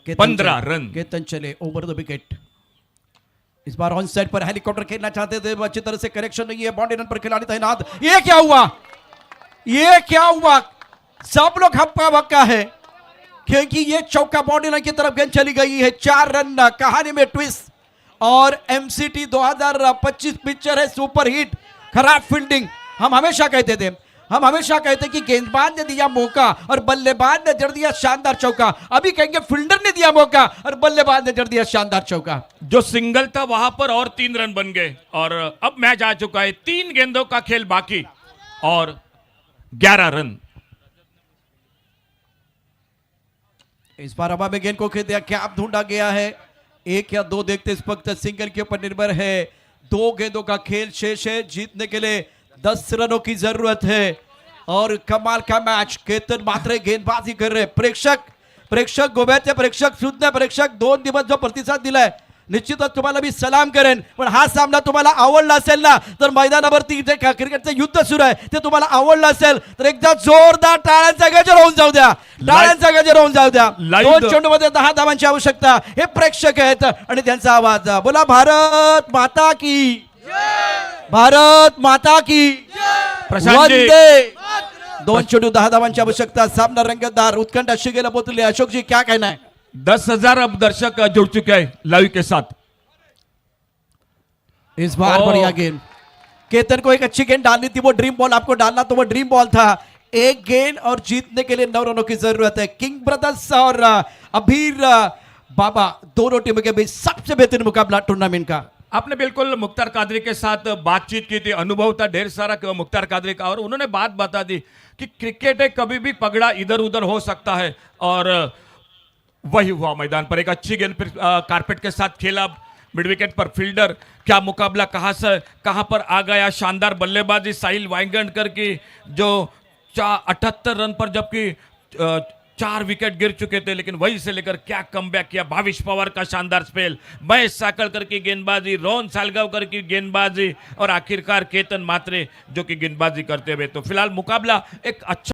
15 रन। केतन चले ओवर द विकेट। इस बार ऑन साइड पर हेलीकॉप्टर खेलना चाहते थे, अच्छी तरह से करेक्शन नहीं है। बाउंड्री रन पर खिलाड़ी तैनात। ये क्या हुआ? सब लोग हक्का बक्का है क्योंकि ये चौका बाउंड्री रन की तरफ गेंद चली गई है। 4 रन। कहानी में ट्विस्ट। और MCT 2025 पिक्चर है सुपर हिट। खराब फील्डिंग। हम हमेशा कहते कि गेंदबाज ने दिया मौका और बल्लेबाज ने जड़ दिया शानदार चौका। अभी कहेंगे फील्डर ने दिया मौका और बल्लेबाज ने जड़ दिया शानदार चौका। जो सिंगल था वहां पर और 3 रन बन गए और अब मैच आ चुका है। 3 गेंदों का खेल बाकी और 11 रन। इस बार हवा में गेंद को खेल दिया, क्या ढूंढा गया है? 1 या 2 देखते इस वक्त सिंगल के ऊपर निर्भर है। 2 गेंदों का खेल शेष है। जीतने के लिए 10 रनों की जरूरत है और कमाल का मैच। केतन मात्रे गेंदबाजी कर रहे। प्रेक्षक गोव्याचे प्रेक्षक, सुज्ञ प्रेक्षक 2 दिवस जो प्रतिसाद दिलाय निश्चितच तुम्हाला मी सलाम करेन। पण हा सामना तुम्हाला आवडला असेल ना, तर मैदानावरती जे क्रिकेटचं युद्ध सुरू आहे ते तुम्हाला आवडलं असेल तर एकदा जोरदार टाळ्यांचा गजर होऊन जाऊ द्या। 2 चेंडूमध्ये 10 धावांची आवश्यकता। हे प्रेक्षक आहेत आणि त्यांचा आवाज बोला, भारत माता की, भारत माता की, प्रशांत जी, वंदे 2 चेंडू 10 धावांची आवश्यकता. सामना रंगतदार उत्कंठा शिगेला पोहोचले. अशोक जी क्या कहना है? 10,000 अब दर्शक जुड़ चुके हैं लाइव के साथ. इस बार ओ। बढ़िया गेंद. केतन को एक अच्छी गेंद डालनी थी, वो ड्रीम बॉल आपको डालना तो वो ड्रीम बॉल था. एक गेंद और जीतने के लिए 9 रनों की जरूरत है. किंग ब्रदर्स और अभीर बाबा दोनों टीमों के बीच सबसे बेहतरीन मुकाबला टूर्नामेंट का. आपने बिल्कुल मुख्तार कादरी के साथ बातचीत की थी, अनुभव था ढेर सारा मुख्तार कादरी का, और उन्होंने बात बता दी कि क्रिकेट है, कभी भी पगड़ा इधर उधर हो सकता है. और वही हुआ मैदान पर. एक अच्छी गेंद फिर कारपेट के साथ खेला मिड विकेट पर. फील्डर क्या मुकाबला कहां पर आ गया. शानदार बल्लेबाजी साहिल वाइंगणकर की, जो 78 रन पर, जबकि 4 विकेट गिर चुके थे, लेकिन वहीं से लेकर क्या कमबैक किया. भाविश पवार का शानदार स्पेल, महेश साकळकर की गेंदबाजी, रोहन सालगावकर की गेंदबाजी, और आखिरकार केतन मात्रे जो कि गेंदबाजी करते हुए. तो फिलहाल मुकाबला एक अच्छा